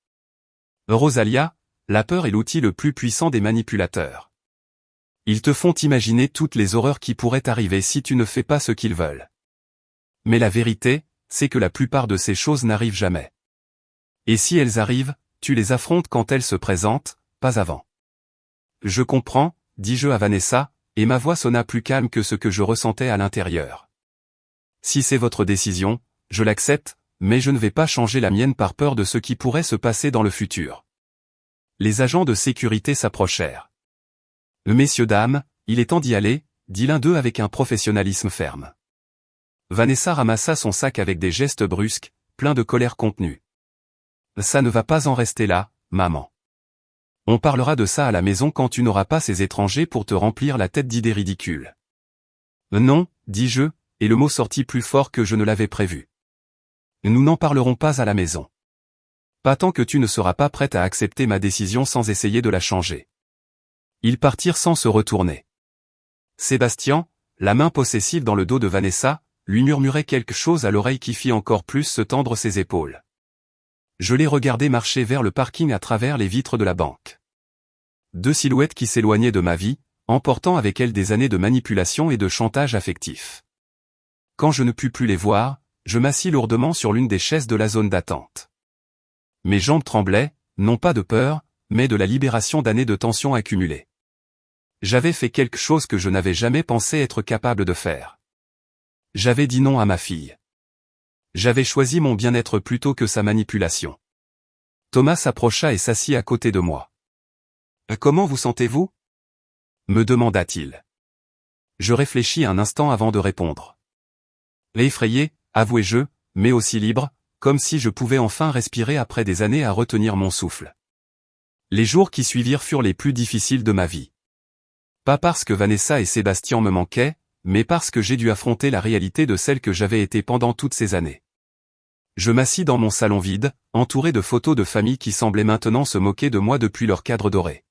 Rosalia, la peur est l'outil le plus puissant des manipulateurs. Ils te font imaginer toutes les horreurs qui pourraient arriver si tu ne fais pas ce qu'ils veulent. Mais la vérité, c'est que la plupart de ces choses n'arrivent jamais. Et si elles arrivent, tu les affrontes quand elles se présentent, pas avant. Je comprends, dis-je à Vanessa, et ma voix sonna plus calme que ce que je ressentais à l'intérieur. Si c'est votre décision, je l'accepte, mais je ne vais pas changer la mienne par peur de ce qui pourrait se passer dans le futur. Les agents de sécurité s'approchèrent. Messieurs dames, il est temps d'y aller, dit l'un d'eux avec un professionnalisme ferme. Vanessa ramassa son sac avec des gestes brusques, pleins de colère contenue. Ça ne va pas en rester là, maman. On parlera de ça à la maison quand tu n'auras pas ces étrangers pour te remplir la tête d'idées ridicules. Non, dis-je, et le mot sortit plus fort que je ne l'avais prévu. Nous n'en parlerons pas à la maison. Pas tant que tu ne seras pas prête à accepter ma décision sans essayer de la changer. Ils partirent sans se retourner. Sébastien, la main possessive dans le dos de Vanessa, lui murmurait quelque chose à l'oreille qui fit encore plus se tendre ses épaules. Je les regardais marcher vers le parking à travers les vitres de la banque. Deux silhouettes qui s'éloignaient de ma vie, emportant avec elles des années de manipulation et de chantage affectif. Quand je ne pus plus les voir, je m'assis lourdement sur l'une des chaises de la zone d'attente. Mes jambes tremblaient, non pas de peur, mais de la libération d'années de tension accumulées. J'avais fait quelque chose que je n'avais jamais pensé être capable de faire. J'avais dit non à ma fille. J'avais choisi mon bien-être plutôt que sa manipulation. Thomas s'approcha et s'assit à côté de moi. « Comment vous sentez-vous » me demanda-t-il. Je réfléchis un instant avant de répondre. Effrayé, avouai-je, mais aussi libre, comme si je pouvais enfin respirer après des années à retenir mon souffle. Les jours qui suivirent furent les plus difficiles de ma vie. Pas parce que Vanessa et Sébastien me manquaient, mais parce que j'ai dû affronter la réalité de celle que j'avais été pendant toutes ces années. Je m'assis dans mon salon vide, entouré de photos de famille qui semblaient maintenant se moquer de moi depuis leur cadre doré.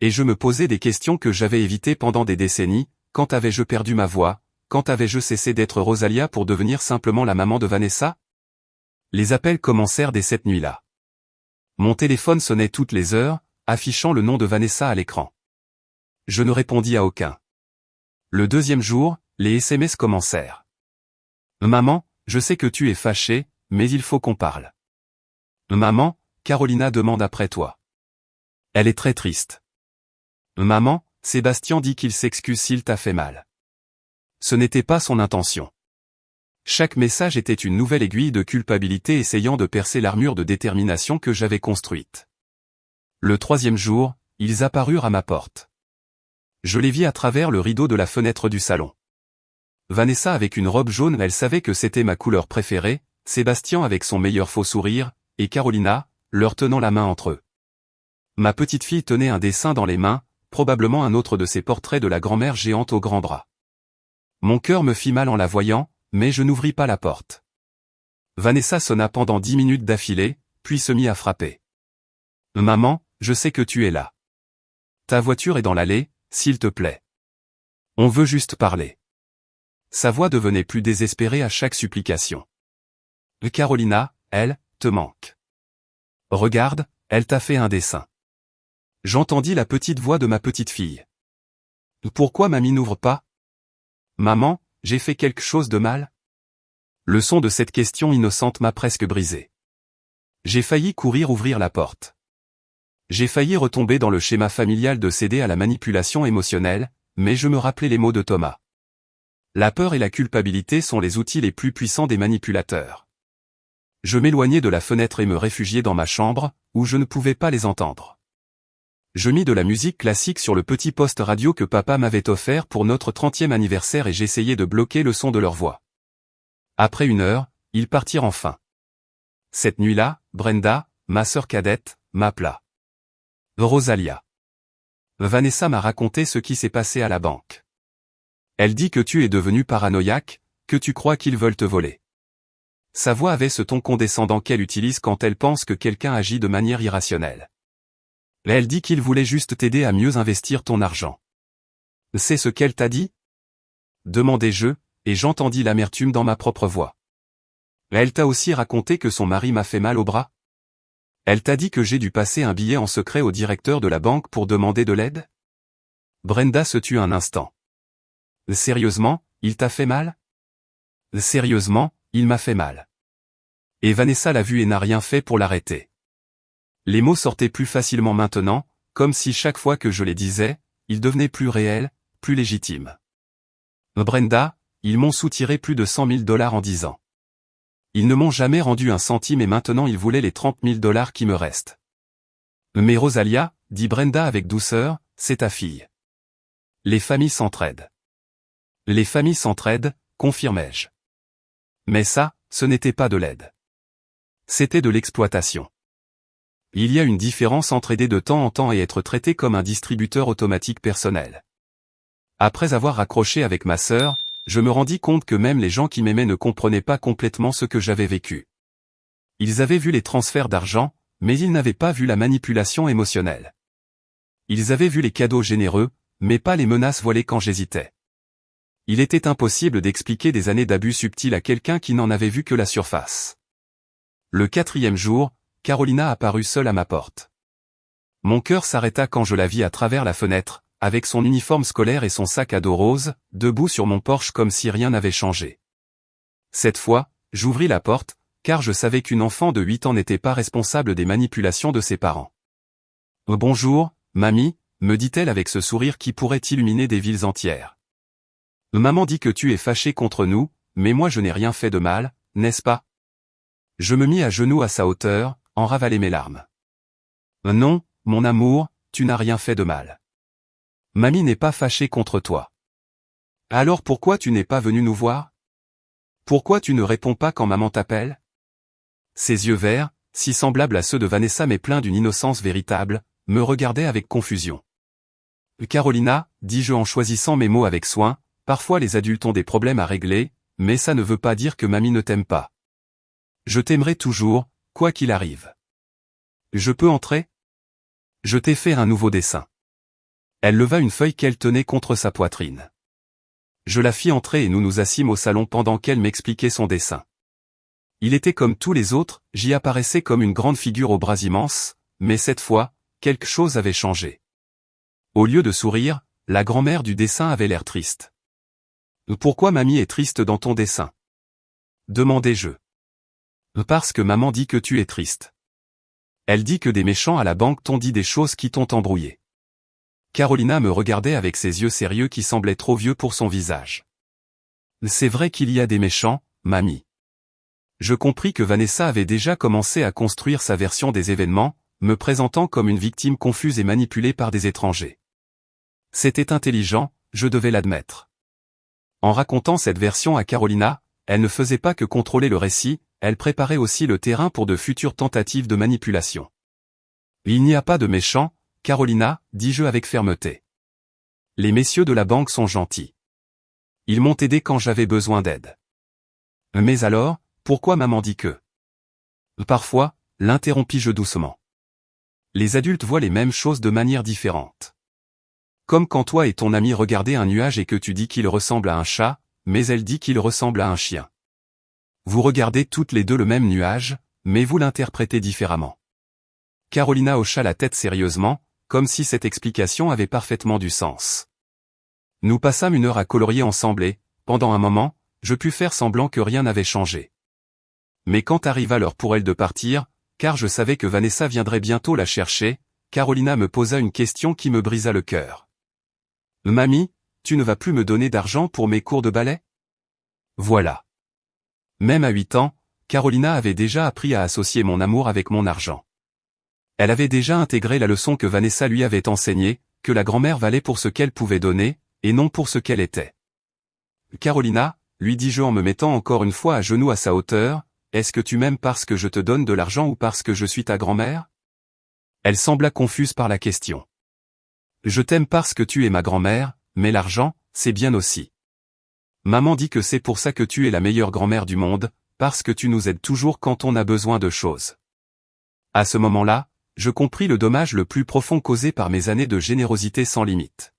Et je me posais des questions que j'avais évitées pendant des décennies. Quand avais-je perdu ma voix? Quand avais-je cessé d'être Rosalia pour devenir simplement la maman de Vanessa? Les appels commencèrent dès cette nuit-là. Mon téléphone sonnait toutes les heures, affichant le nom de Vanessa à l'écran. Je ne répondis à aucun. Le deuxième jour, les SMS commencèrent. Maman, je sais que tu es fâchée, mais il faut qu'on parle. Maman, Carolina demande après toi. Elle est très triste. Maman, Sébastien dit qu'il s'excuse s'il t'a fait mal. Ce n'était pas son intention. Chaque message était une nouvelle aiguille de culpabilité essayant de percer l'armure de détermination que j'avais construite. Le troisième jour, ils apparurent à ma porte. Je les vis à travers le rideau de la fenêtre du salon. Vanessa avec une robe jaune, elle savait que c'était ma couleur préférée, Sébastien avec son meilleur faux sourire, et Carolina, leur tenant la main entre eux. Ma petite fille tenait un dessin dans les mains, probablement un autre de ces portraits de la grand-mère géante aux grands bras. Mon cœur me fit mal en la voyant, mais je n'ouvris pas la porte. Vanessa sonna pendant 10 minutes d'affilée, puis se mit à frapper. Maman, je sais que tu es là. Ta voiture est dans l'allée, s'il te plaît. On veut juste parler. Sa voix devenait plus désespérée à chaque supplication. Carolina, elle, te manque. Regarde, elle t'a fait un dessin. J'entendis la petite voix de ma petite fille. Pourquoi mamie n'ouvre pas? Maman, j'ai fait quelque chose de mal? Le son de cette question innocente m'a presque brisé. J'ai failli courir ouvrir la porte. J'ai failli retomber dans le schéma familial de céder à la manipulation émotionnelle, mais je me rappelais les mots de Thomas. La peur et la culpabilité sont les outils les plus puissants des manipulateurs. Je m'éloignai de la fenêtre et me réfugiai dans ma chambre, où je ne pouvais pas les entendre. Je mis de la musique classique sur le petit poste radio que papa m'avait offert pour notre 30e anniversaire et j'essayais de bloquer le son de leur voix. Après 1 heure, ils partirent enfin. Cette nuit-là, Brenda, ma sœur cadette, m'appela. Rosalia. Vanessa m'a raconté ce qui s'est passé à la banque. Elle dit que tu es devenu paranoïaque, que tu crois qu'ils veulent te voler. Sa voix avait ce ton condescendant qu'elle utilise quand elle pense que quelqu'un agit de manière irrationnelle. Elle dit qu'il voulait juste t'aider à mieux investir ton argent. C'est ce qu'elle t'a dit? Demandai-je, et j'entendis l'amertume dans ma propre voix. Elle t'a aussi raconté que son mari m'a fait mal au bras? Elle t'a dit que j'ai dû passer un billet en secret au directeur de la banque pour demander de l'aide? Brenda se tut un instant. Sérieusement, il t'a fait mal? Sérieusement, il m'a fait mal. Et Vanessa l'a vu et n'a rien fait pour l'arrêter. Les mots sortaient plus facilement maintenant, comme si chaque fois que je les disais, ils devenaient plus réels, plus légitimes. Brenda, ils m'ont soutiré plus de 100 000 $ en 10 ans. Ils ne m'ont jamais rendu un centime et maintenant ils voulaient les 30 000 $ qui me restent. Mais Rosalia, dit Brenda avec douceur, c'est ta fille. Les familles s'entraident. Les familles s'entraident, confirmai-je. Mais ça, ce n'était pas de l'aide. C'était de l'exploitation. Il y a une différence entre aider de temps en temps et être traité comme un distributeur automatique personnel. Après avoir raccroché avec ma sœur, je me rendis compte que même les gens qui m'aimaient ne comprenaient pas complètement ce que j'avais vécu. Ils avaient vu les transferts d'argent, mais ils n'avaient pas vu la manipulation émotionnelle. Ils avaient vu les cadeaux généreux, mais pas les menaces voilées quand j'hésitais. Il était impossible d'expliquer des années d'abus subtils à quelqu'un qui n'en avait vu que la surface. Le 4e jour, Carolina apparut seule à ma porte. Mon cœur s'arrêta quand je la vis à travers la fenêtre, avec son uniforme scolaire et son sac à dos rose, debout sur mon porche comme si rien n'avait changé. Cette fois, j'ouvris la porte, car je savais qu'une enfant de 8 ans n'était pas responsable des manipulations de ses parents. « Bonjour, mamie », me dit-elle avec ce sourire qui pourrait illuminer des villes entières. « Maman dit que tu es fâchée contre nous, mais moi je n'ai rien fait de mal, n'est-ce pas ?» Je me mis à genoux à sa hauteur, en ravalai mes larmes. « Non, mon amour, tu n'as rien fait de mal. Mamie n'est pas fâchée contre toi. Alors pourquoi tu n'es pas venu nous voir? Pourquoi tu ne réponds pas quand maman t'appelle? » Ses yeux verts, si semblables à ceux de Vanessa mais pleins d'une innocence véritable, me regardaient avec confusion. « Carolina, dis-je en choisissant mes mots avec soin, parfois les adultes ont des problèmes à régler, mais ça ne veut pas dire que mamie ne t'aime pas. Je t'aimerai toujours, quoi qu'il arrive. Je peux entrer? Je t'ai fait un nouveau dessin. » Elle leva une feuille qu'elle tenait contre sa poitrine. Je la fis entrer et nous nous assîmes au salon pendant qu'elle m'expliquait son dessin. Il était comme tous les autres, j'y apparaissais comme une grande figure aux bras immenses, mais cette fois, quelque chose avait changé. Au lieu de sourire, la grand-mère du dessin avait l'air triste. « Pourquoi mamie est triste dans ton dessin ?» demandai-je. « Parce que maman dit que tu es triste. Elle dit que des méchants à la banque t'ont dit des choses qui t'ont embrouillé. » Carolina me regardait avec ses yeux sérieux qui semblaient trop vieux pour son visage. « C'est vrai qu'il y a des méchants, mamie. » Je compris que Vanessa avait déjà commencé à construire sa version des événements, me présentant comme une victime confuse et manipulée par des étrangers. C'était intelligent, je devais l'admettre. En racontant cette version à Carolina, elle ne faisait pas que contrôler le récit, elle préparait aussi le terrain pour de futures tentatives de manipulation. « Il n'y a pas de méchants, Carolina, dis-je avec fermeté. Les messieurs de la banque sont gentils. Ils m'ont aidé quand j'avais besoin d'aide. Mais alors, pourquoi maman dit que? Parfois, l'interrompis-je doucement. Les adultes voient les mêmes choses de manière différente. Comme quand toi et ton ami regardez un nuage et que tu dis qu'il ressemble à un chat, mais elle dit qu'il ressemble à un chien. Vous regardez toutes les deux le même nuage, mais vous l'interprétez différemment. Carolina hocha la tête sérieusement, comme si cette explication avait parfaitement du sens. Nous passâmes une heure à colorier ensemble et, pendant un moment, je pus faire semblant que rien n'avait changé. Mais quand arriva l'heure pour elle de partir, car je savais que Vanessa viendrait bientôt la chercher, Carolina me posa une question qui me brisa le cœur. « Mamie, tu ne vas plus me donner d'argent pour mes cours de ballet? » Voilà. Même à 8 ans, Carolina avait déjà appris à associer mon amour avec mon argent. Elle avait déjà intégré la leçon que Vanessa lui avait enseignée, que la grand-mère valait pour ce qu'elle pouvait donner, et non pour ce qu'elle était. « Carolina, lui dis-je en me mettant encore une fois à genoux à sa hauteur, est-ce que tu m'aimes parce que je te donne de l'argent ou parce que je suis ta grand-mère? » Elle sembla confuse par la question. « Je t'aime parce que tu es ma grand-mère, mais l'argent, c'est bien aussi. Maman dit que c'est pour ça que tu es la meilleure grand-mère du monde, parce que tu nous aides toujours quand on a besoin de choses. À ce moment-là, je compris le dommage le plus profond causé par mes années de générosité sans limite.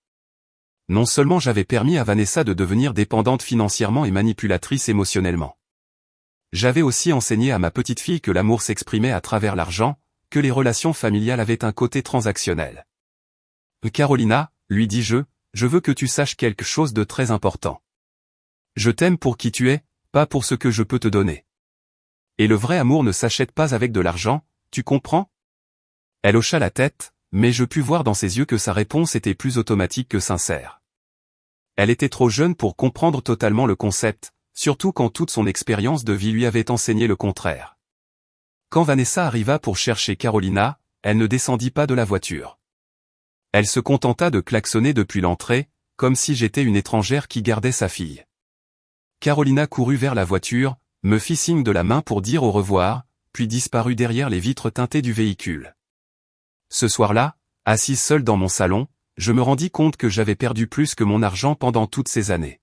Non seulement j'avais permis à Vanessa de devenir dépendante financièrement et manipulatrice émotionnellement. J'avais aussi enseigné à ma petite fille que l'amour s'exprimait à travers l'argent, que les relations familiales avaient un côté transactionnel. Carolina, lui dis-je, je veux que tu saches quelque chose de très important. Je t'aime pour qui tu es, pas pour ce que je peux te donner. Et le vrai amour ne s'achète pas avec de l'argent, tu comprends? Elle hocha la tête, mais je pus voir dans ses yeux que sa réponse était plus automatique que sincère. Elle était trop jeune pour comprendre totalement le concept, surtout quand toute son expérience de vie lui avait enseigné le contraire. Quand Vanessa arriva pour chercher Carolina, elle ne descendit pas de la voiture. Elle se contenta de klaxonner depuis l'entrée, comme si j'étais une étrangère qui gardait sa fille. Carolina courut vers la voiture, me fit signe de la main pour dire au revoir, puis disparut derrière les vitres teintées du véhicule. Ce soir-là, assise seule dans mon salon, je me rendis compte que j'avais perdu plus que mon argent pendant toutes ces années.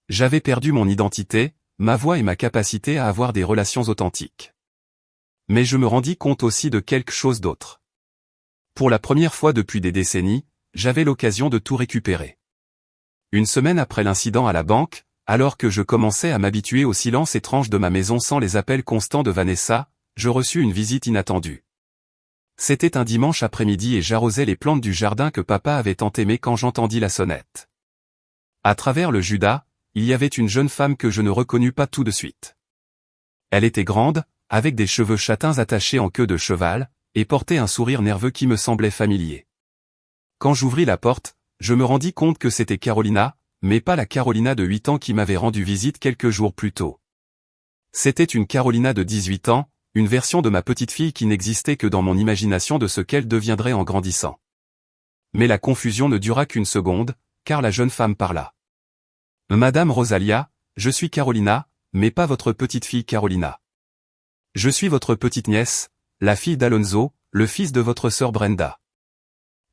J'avais perdu mon identité, ma voix et ma capacité à avoir des relations authentiques. Mais je me rendis compte aussi de quelque chose d'autre. Pour la première fois depuis des décennies, j'avais l'occasion de tout récupérer. Une semaine après l'incident à la banque, alors que je commençais à m'habituer au silence étrange de ma maison sans les appels constants de Vanessa, je reçus une visite inattendue. C'était un dimanche après-midi et j'arrosais les plantes du jardin que papa avait tant aimé quand j'entendis la sonnette. À travers le Judas, il y avait une jeune femme que je ne reconnus pas tout de suite. Elle était grande, avec des cheveux châtains attachés en queue de cheval, et portait un sourire nerveux qui me semblait familier. Quand j'ouvris la porte, je me rendis compte que c'était Carolina, mais pas la Carolina de 8 ans qui m'avait rendu visite quelques jours plus tôt. C'était une Carolina de 18 ans, une version de ma petite fille qui n'existait que dans mon imagination de ce qu'elle deviendrait en grandissant. Mais la confusion ne dura qu'une seconde, car la jeune femme parla. « Madame Rosalia, je suis Carolina, mais pas votre petite fille Carolina. Je suis votre petite nièce, la fille d'Alonso, le fils de votre sœur Brenda. »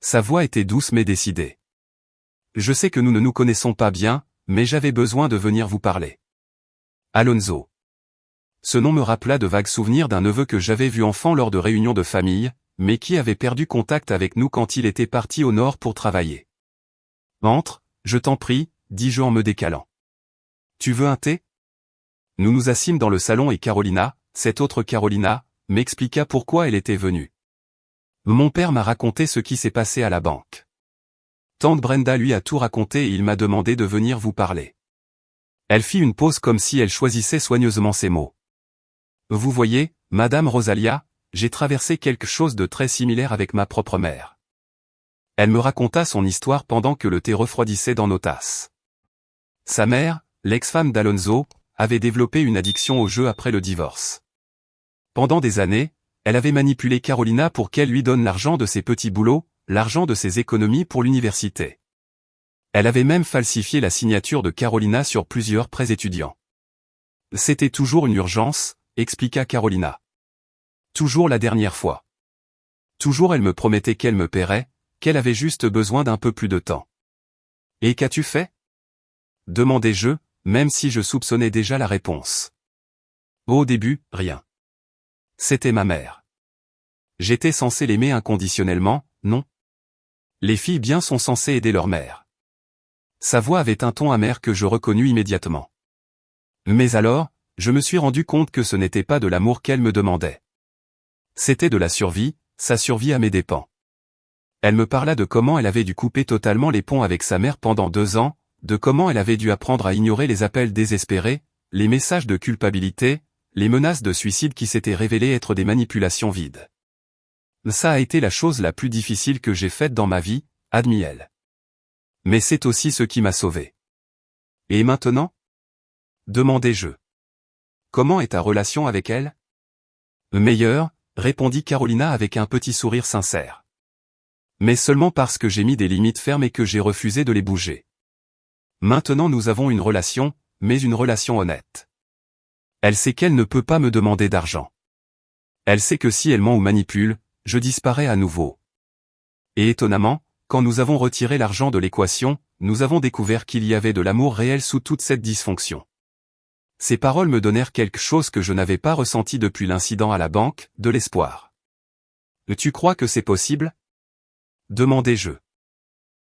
Sa voix était douce mais décidée. Je sais que nous ne nous connaissons pas bien, mais j'avais besoin de venir vous parler. Alonso. Ce nom me rappela de vagues souvenirs d'un neveu que j'avais vu enfant lors de réunions de famille, mais qui avait perdu contact avec nous quand il était parti au nord pour travailler. Entre, je t'en prie, dis-je en me décalant. Tu veux un thé? Nous nous assîmes dans le salon et Carolina, cette autre Carolina, m'expliqua pourquoi elle était venue. Mon père m'a raconté ce qui s'est passé à la banque. Tante Brenda lui a tout raconté et il m'a demandé de venir vous parler. Elle fit une pause comme si elle choisissait soigneusement ses mots. Vous voyez, Madame Rosalia, j'ai traversé quelque chose de très similaire avec ma propre mère. Elle me raconta son histoire pendant que le thé refroidissait dans nos tasses. Sa mère, l'ex-femme d'Alonso, avait développé une addiction au jeu après le divorce. Pendant des années, elle avait manipulé Carolina pour qu'elle lui donne l'argent de ses petits boulots, l'argent de ses économies pour l'université. Elle avait même falsifié la signature de Carolina sur plusieurs prêts étudiants. C'était toujours une urgence, expliqua Carolina. Toujours la dernière fois. Toujours elle me promettait qu'elle me paierait, qu'elle avait juste besoin d'un peu plus de temps. Et qu'as-tu fait? Demandai-je, même si je soupçonnais déjà la réponse. Au début, rien. C'était ma mère. J'étais censé l'aimer inconditionnellement, non? Les filles bien sont censées aider leur mère. Sa voix avait un ton amer que je reconnus immédiatement. Mais alors, je me suis rendu compte que ce n'était pas de l'amour qu'elle me demandait. C'était de la survie, sa survie à mes dépens. Elle me parla de comment elle avait dû couper totalement les ponts avec sa mère pendant 2 ans, de comment elle avait dû apprendre à ignorer les appels désespérés, les messages de culpabilité, les menaces de suicide qui s'étaient révélées être des manipulations vides. Ça a été la chose la plus difficile que j'ai faite dans ma vie, admit-elle. Mais c'est aussi ce qui m'a sauvé. Et maintenant? Demandai-je. Comment est ta relation avec elle? Meilleure, répondit Carolina avec un petit sourire sincère. Mais seulement parce que j'ai mis des limites fermes et que j'ai refusé de les bouger. Maintenant nous avons une relation, mais une relation honnête. Elle sait qu'elle ne peut pas me demander d'argent. Elle sait que si elle ment ou manipule, je disparais à nouveau. Et étonnamment, quand nous avons retiré l'argent de l'équation, nous avons découvert qu'il y avait de l'amour réel sous toute cette dysfonction. Ces paroles me donnèrent quelque chose que je n'avais pas ressenti depuis l'incident à la banque, de l'espoir. Tu crois que c'est possible? Demandai-je.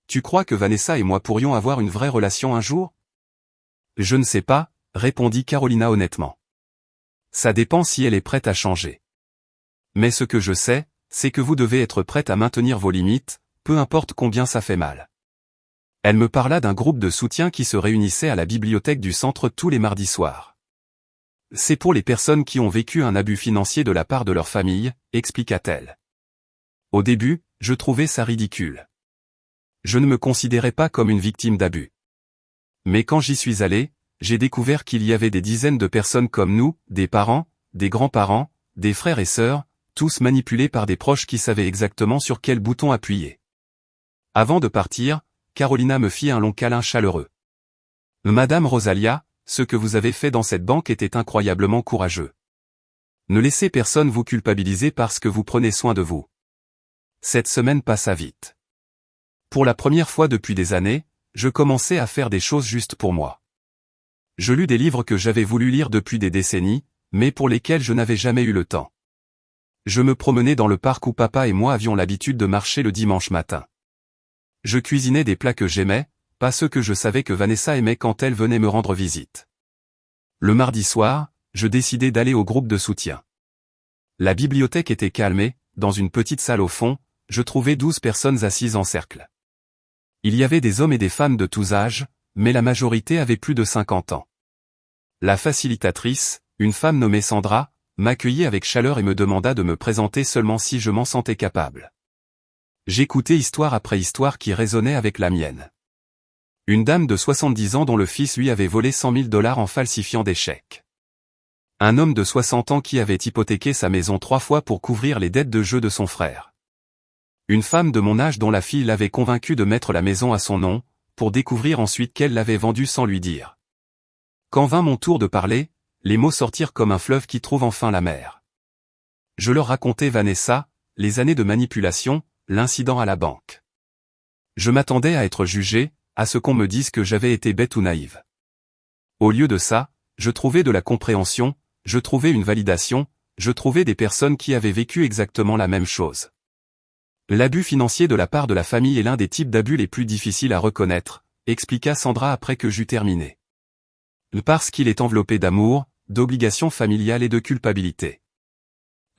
Tu crois que Vanessa et moi pourrions avoir une vraie relation un jour? Je ne sais pas, répondit Carolina honnêtement. Ça dépend si elle est prête à changer. Mais ce que je sais, c'est que vous devez être prête à maintenir vos limites, peu importe combien ça fait mal. Elle me parla d'un groupe de soutien qui se réunissait à la bibliothèque du centre tous les mardis soirs. C'est pour les personnes qui ont vécu un abus financier de la part de leur famille, expliqua-t-elle. Au début, je trouvais ça ridicule. Je ne me considérais pas comme une victime d'abus. Mais quand j'y suis allé, j'ai découvert qu'il y avait des dizaines de personnes comme nous, des parents, des grands-parents, des frères et sœurs, tous manipulés par des proches qui savaient exactement sur quel bouton appuyer. Avant de partir, Carolina me fit un long câlin chaleureux. Madame Rosalia, ce que vous avez fait dans cette banque était incroyablement courageux. Ne laissez personne vous culpabiliser parce que vous prenez soin de vous. Cette semaine passa vite. Pour la première fois depuis des années, je commençais à faire des choses juste pour moi. Je lus des livres que j'avais voulu lire depuis des décennies, mais pour lesquels je n'avais jamais eu le temps. Je me promenais dans le parc où papa et moi avions l'habitude de marcher le dimanche matin. Je cuisinais des plats que j'aimais, pas ceux que je savais que Vanessa aimait quand elle venait me rendre visite. Le mardi soir, je décidai d'aller au groupe de soutien. La bibliothèque était calmée, dans une petite salle au fond, je trouvais 12 personnes assises en cercle. Il y avait des hommes et des femmes de tous âges, mais la majorité avait plus de 50 ans. La facilitatrice, une femme nommée Sandra, m'accueillit avec chaleur et me demanda de me présenter seulement si je m'en sentais capable. J'écoutais histoire après histoire qui résonnait avec la mienne. Une dame de 70 ans dont le fils lui avait volé $100 000 en falsifiant des chèques. Un homme de 60 ans qui avait hypothéqué sa maison 3 fois pour couvrir les dettes de jeu de son frère. Une femme de mon âge dont la fille l'avait convaincu de mettre la maison à son nom, pour découvrir ensuite qu'elle l'avait vendue sans lui dire. Quand vint mon tour de parler, les mots sortirent comme un fleuve qui trouve enfin la mer. Je leur racontai Vanessa, les années de manipulation, l'incident à la banque. Je m'attendais à être jugé, à ce qu'on me dise que j'avais été bête ou naïve. Au lieu de ça, je trouvais de la compréhension, je trouvais une validation, je trouvais des personnes qui avaient vécu exactement la même chose. L'abus financier de la part de la famille est l'un des types d'abus les plus difficiles à reconnaître, expliqua Sandra après que j'eus terminé. Parce qu'il est enveloppé d'amour, d'obligations familiales et de culpabilité.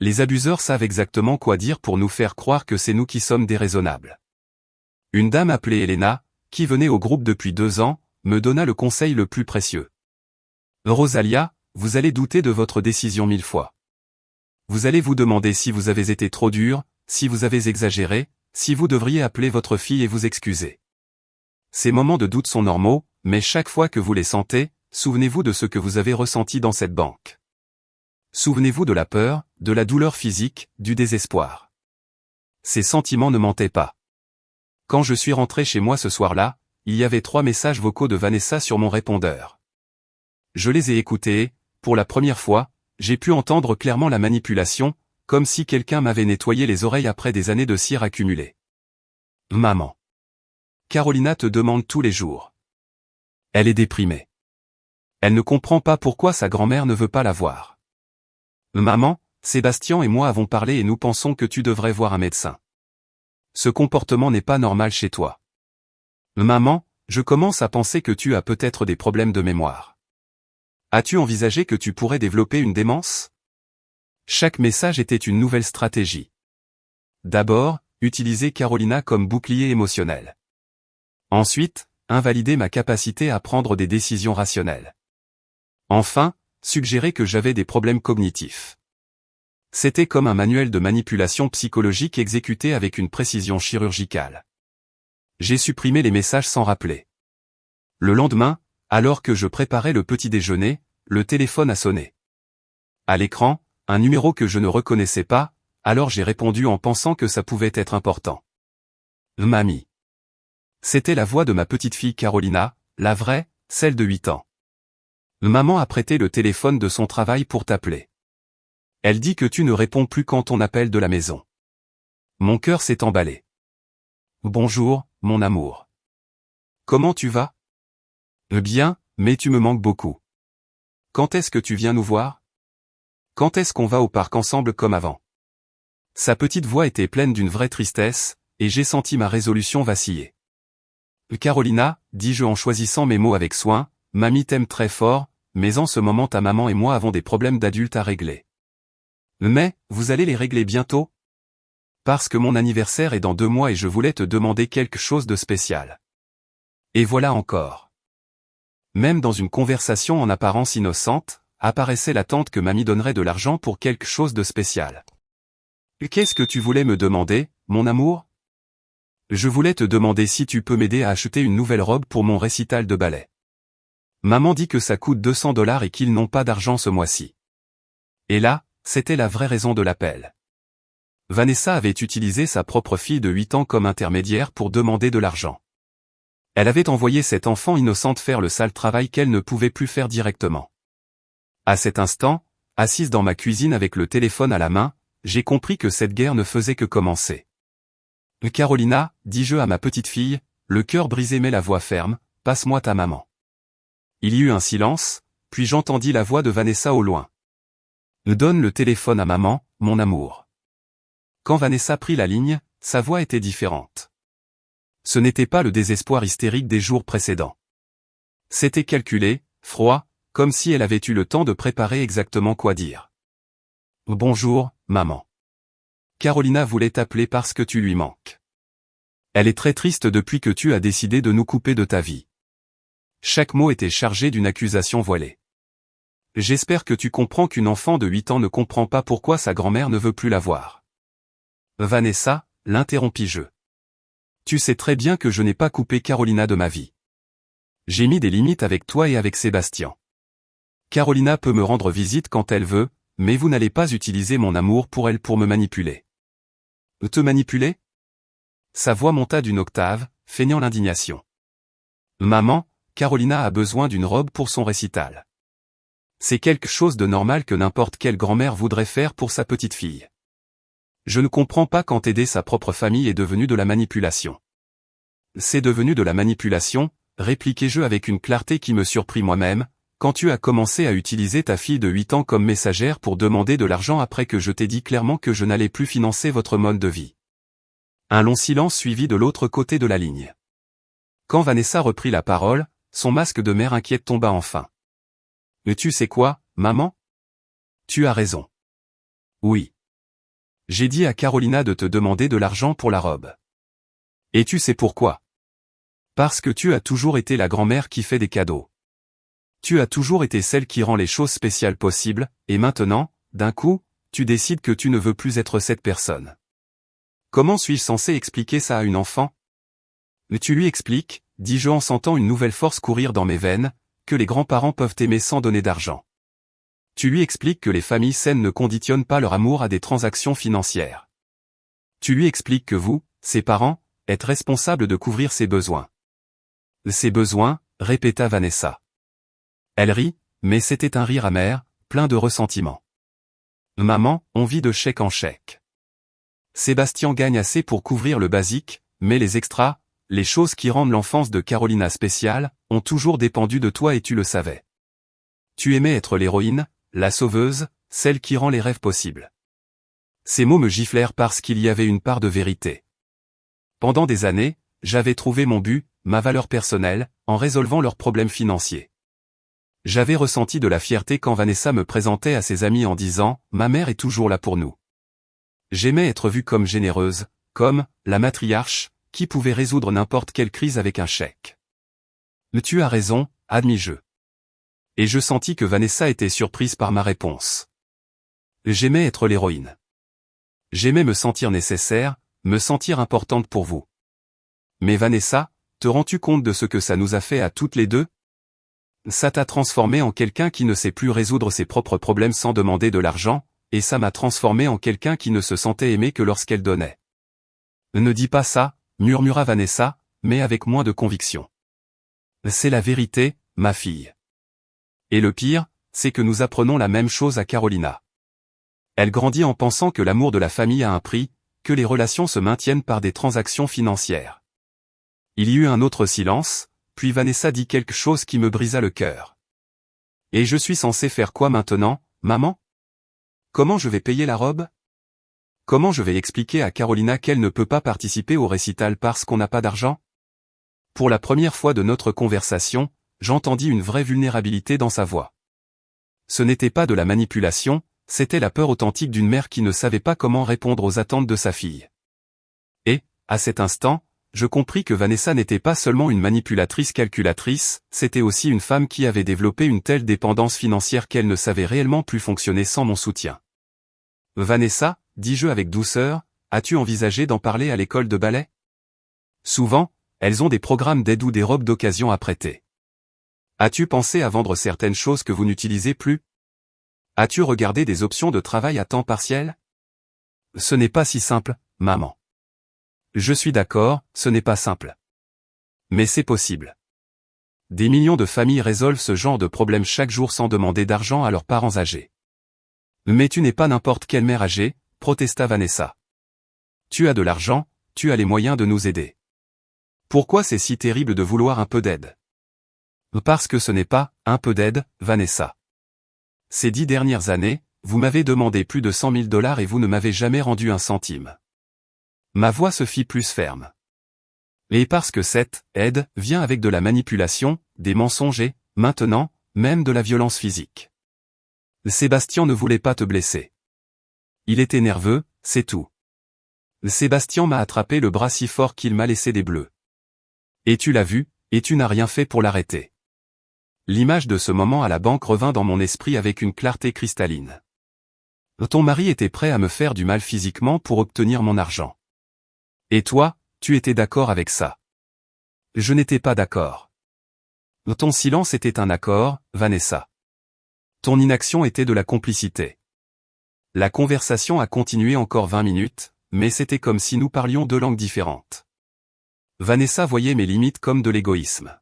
Les abuseurs savent exactement quoi dire pour nous faire croire que c'est nous qui sommes déraisonnables. Une dame appelée Elena, qui venait au groupe depuis 2 ans, me donna le conseil le plus précieux. Rosalia, vous allez douter de votre décision 1000 fois. Vous allez vous demander si vous avez été trop dur, si vous avez exagéré, si vous devriez appeler votre fille et vous excuser. Ces moments de doute sont normaux, mais chaque fois que vous les sentez, souvenez-vous de ce que vous avez ressenti dans cette banque. Souvenez-vous de la peur, de la douleur physique, du désespoir. Ces sentiments ne mentaient pas. Quand je suis rentré chez moi ce soir-là, il y avait 3 messages vocaux de Vanessa sur mon répondeur. Je les ai écoutés et, pour la première fois, j'ai pu entendre clairement la manipulation, comme si quelqu'un m'avait nettoyé les oreilles après des années de cire accumulée. Maman. Carolina te demande tous les jours. Elle est déprimée. Elle ne comprend pas pourquoi sa grand-mère ne veut pas la voir. Maman, Sébastien et moi avons parlé et nous pensons que tu devrais voir un médecin. Ce comportement n'est pas normal chez toi. Maman, je commence à penser que tu as peut-être des problèmes de mémoire. As-tu envisagé que tu pourrais développer une démence? Chaque message était une nouvelle stratégie. D'abord, utiliser Carolina comme bouclier émotionnel. Ensuite, invalider ma capacité à prendre des décisions rationnelles. Enfin, suggérer que j'avais des problèmes cognitifs. C'était comme un manuel de manipulation psychologique exécuté avec une précision chirurgicale. J'ai supprimé les messages sans rappeler. Le lendemain, alors que je préparais le petit déjeuner, le téléphone a sonné. À l'écran, un numéro que je ne reconnaissais pas, alors j'ai répondu en pensant que ça pouvait être important. Mamie. C'était la voix de ma petite fille Carolina, la vraie, celle de 8 ans. Maman a prêté le téléphone de son travail pour t'appeler. Elle dit que tu ne réponds plus quand on appelle de la maison. Mon cœur s'est emballé. Bonjour, mon amour. Comment tu vas? Bien, mais tu me manques beaucoup. Quand est-ce que tu viens nous voir? Quand est-ce qu'on va au parc ensemble comme avant? Sa petite voix était pleine d'une vraie tristesse, et j'ai senti ma résolution vaciller. Carolina, dis-je en choisissant mes mots avec soin, mamie t'aime très fort, mais en ce moment ta maman et moi avons des problèmes d'adultes à régler. Mais, vous allez les régler bientôt? Parce que mon anniversaire est dans 2 mois et je voulais te demander quelque chose de spécial. Et voilà encore. Même dans une conversation en apparence innocente, apparaissait l'attente que mamie donnerait de l'argent pour quelque chose de spécial. Qu'est-ce que tu voulais me demander, mon amour? Je voulais te demander si tu peux m'aider à acheter une nouvelle robe pour mon récital de ballet. Maman dit que ça coûte $200 et qu'ils n'ont pas d'argent ce mois-ci. Et là, c'était la vraie raison de l'appel. Vanessa avait utilisé sa propre fille de 8 ans comme intermédiaire pour demander de l'argent. Elle avait envoyé cette enfant innocente faire le sale travail qu'elle ne pouvait plus faire directement. À cet instant, assise dans ma cuisine avec le téléphone à la main, j'ai compris que cette guerre ne faisait que commencer. Carolina, dis-je à ma petite fille, le cœur brisé mais la voix ferme, passe-moi ta maman. Il y eut un silence, puis j'entendis la voix de Vanessa au loin. Donne le téléphone à maman, mon amour. Quand Vanessa prit la ligne, sa voix était différente. Ce n'était pas le désespoir hystérique des jours précédents. C'était calculé, froid, comme si elle avait eu le temps de préparer exactement quoi dire. Bonjour, maman. Carolina voulait t'appeler parce que tu lui manques. Elle est très triste depuis que tu as décidé de nous couper de ta vie. Chaque mot était chargé d'une accusation voilée. J'espère que tu comprends qu'une enfant de 8 ans ne comprend pas pourquoi sa grand-mère ne veut plus la voir. Vanessa, l'interrompis-je. Tu sais très bien que je n'ai pas coupé Carolina de ma vie. J'ai mis des limites avec toi et avec Sébastien. Carolina peut me rendre visite quand elle veut, mais vous n'allez pas utiliser mon amour pour elle pour me manipuler. Te manipuler? Sa voix monta d'une octave, feignant l'indignation. Maman, Carolina a besoin d'une robe pour son récital. C'est quelque chose de normal que n'importe quelle grand-mère voudrait faire pour sa petite fille. Je ne comprends pas quand aider sa propre famille est devenu de la manipulation. C'est devenu de la manipulation, répliquai-je avec une clarté qui me surprit moi-même, quand tu as commencé à utiliser ta fille de 8 ans comme messagère pour demander de l'argent après que je t'ai dit clairement que je n'allais plus financer votre mode de vie. Un long silence suivit de l'autre côté de la ligne. Quand Vanessa reprit la parole, son masque de mère inquiète tomba enfin. Mais tu sais quoi, maman? Tu as raison. Oui. J'ai dit à Carolina de te demander de l'argent pour la robe. Et tu sais pourquoi? Parce que tu as toujours été la grand-mère qui fait des cadeaux. Tu as toujours été celle qui rend les choses spéciales possibles, et maintenant, d'un coup, tu décides que tu ne veux plus être cette personne. Comment suis-je censé expliquer ça à une enfant? Mais tu lui expliques, dis-je en sentant une nouvelle force courir dans mes veines, que les grands-parents peuvent aimer sans donner d'argent. Tu lui expliques que les familles saines ne conditionnent pas leur amour à des transactions financières. Tu lui expliques que vous, ses parents, êtes responsables de couvrir ses besoins. Ses besoins, répéta Vanessa. Elle rit, mais c'était un rire amer, plein de ressentiment. Maman, on vit de chèque en chèque. Sébastien gagne assez pour couvrir le basique, mais les extras, les choses qui rendent l'enfance de Carolina spéciale, ont toujours dépendu de toi et tu le savais. Tu aimais être l'héroïne, la sauveuse, celle qui rend les rêves possibles. Ces mots me giflèrent parce qu'il y avait une part de vérité. Pendant des années, j'avais trouvé mon but, ma valeur personnelle, en résolvant leurs problèmes financiers. J'avais ressenti de la fierté quand Vanessa me présentait à ses amis en disant « Ma mère est toujours là pour nous ». J'aimais être vue comme généreuse, comme la matriarche, qui pouvait résoudre n'importe quelle crise avec un chèque. Tu as raison, admis-je. Et je sentis que Vanessa était surprise par ma réponse. J'aimais être l'héroïne. J'aimais me sentir nécessaire, me sentir importante pour vous. Mais Vanessa, te rends-tu compte de ce que ça nous a fait à toutes les deux? Ça t'a transformé en quelqu'un qui ne sait plus résoudre ses propres problèmes sans demander de l'argent, et ça m'a transformé en quelqu'un qui ne se sentait aimé que lorsqu'elle donnait. Ne dis pas ça, murmura Vanessa, mais avec moins de conviction. C'est la vérité, ma fille. Et le pire, c'est que nous apprenons la même chose à Carolina. Elle grandit en pensant que l'amour de la famille a un prix, que les relations se maintiennent par des transactions financières. Il y eut un autre silence, puis Vanessa dit quelque chose qui me brisa le cœur. Et je suis censé faire quoi maintenant, maman? Comment je vais payer la robe? Comment je vais expliquer à Carolina qu'elle ne peut pas participer au récital parce qu'on n'a pas d'argent? Pour la première fois de notre conversation, j'entendis une vraie vulnérabilité dans sa voix. Ce n'était pas de la manipulation, c'était la peur authentique d'une mère qui ne savait pas comment répondre aux attentes de sa fille. Et, à cet instant, je compris que Vanessa n'était pas seulement une manipulatrice calculatrice, c'était aussi une femme qui avait développé une telle dépendance financière qu'elle ne savait réellement plus fonctionner sans mon soutien. Vanessa, dis-je avec douceur, as-tu envisagé d'en parler à l'école de ballet? Souvent, elles ont des programmes d'aide ou des robes d'occasion à prêter. As-tu pensé à vendre certaines choses que vous n'utilisez plus? As-tu regardé des options de travail à temps partiel? Ce n'est pas si simple, maman. Je suis d'accord, ce n'est pas simple. Mais c'est possible. Des millions de familles résolvent ce genre de problème chaque jour sans demander d'argent à leurs parents âgés. Mais tu n'es pas n'importe quelle mère âgée, protesta Vanessa. Tu as de l'argent, tu as les moyens de nous aider. Pourquoi c'est si terrible de vouloir un peu d'aide? Parce que ce n'est pas un peu d'aide, Vanessa. Ces 10 dernières années, vous m'avez demandé plus de 100 000 $ et vous ne m'avez jamais rendu un centime. Ma voix se fit plus ferme. Et parce que cette aide vient avec de la manipulation, des mensonges et, maintenant, même de la violence physique. Sébastien ne voulait pas te blesser. Il était nerveux, c'est tout. Sébastien m'a attrapé le bras si fort qu'il m'a laissé des bleus. Et tu l'as vu, et tu n'as rien fait pour l'arrêter. L'image de ce moment à la banque revint dans mon esprit avec une clarté cristalline. Ton mari était prêt à me faire du mal physiquement pour obtenir mon argent. Et toi, tu étais d'accord avec ça. Je n'étais pas d'accord. Ton silence était un accord, Vanessa. Ton inaction était de la complicité. La conversation a continué encore 20 minutes, mais c'était comme si nous parlions deux langues différentes. Vanessa voyait mes limites comme de l'égoïsme.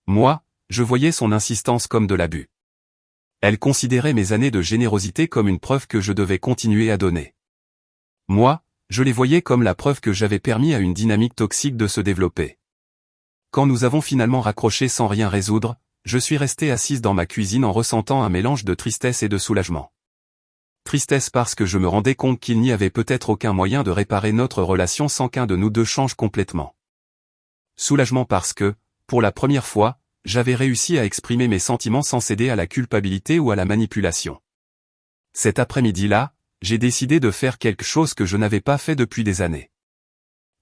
Moi, je voyais son insistance comme de l'abus. Elle considérait mes années de générosité comme une preuve que je devais continuer à donner. Moi, je les voyais comme la preuve que j'avais permis à une dynamique toxique de se développer. Quand nous avons finalement raccroché sans rien résoudre, je suis resté assise dans ma cuisine en ressentant un mélange de tristesse et de soulagement. Tristesse parce que je me rendais compte qu'il n'y avait peut-être aucun moyen de réparer notre relation sans qu'un de nous deux change complètement. Soulagement parce que, pour la première fois, j'avais réussi à exprimer mes sentiments sans céder à la culpabilité ou à la manipulation. Cet après-midi-là, j'ai décidé de faire quelque chose que je n'avais pas fait depuis des années.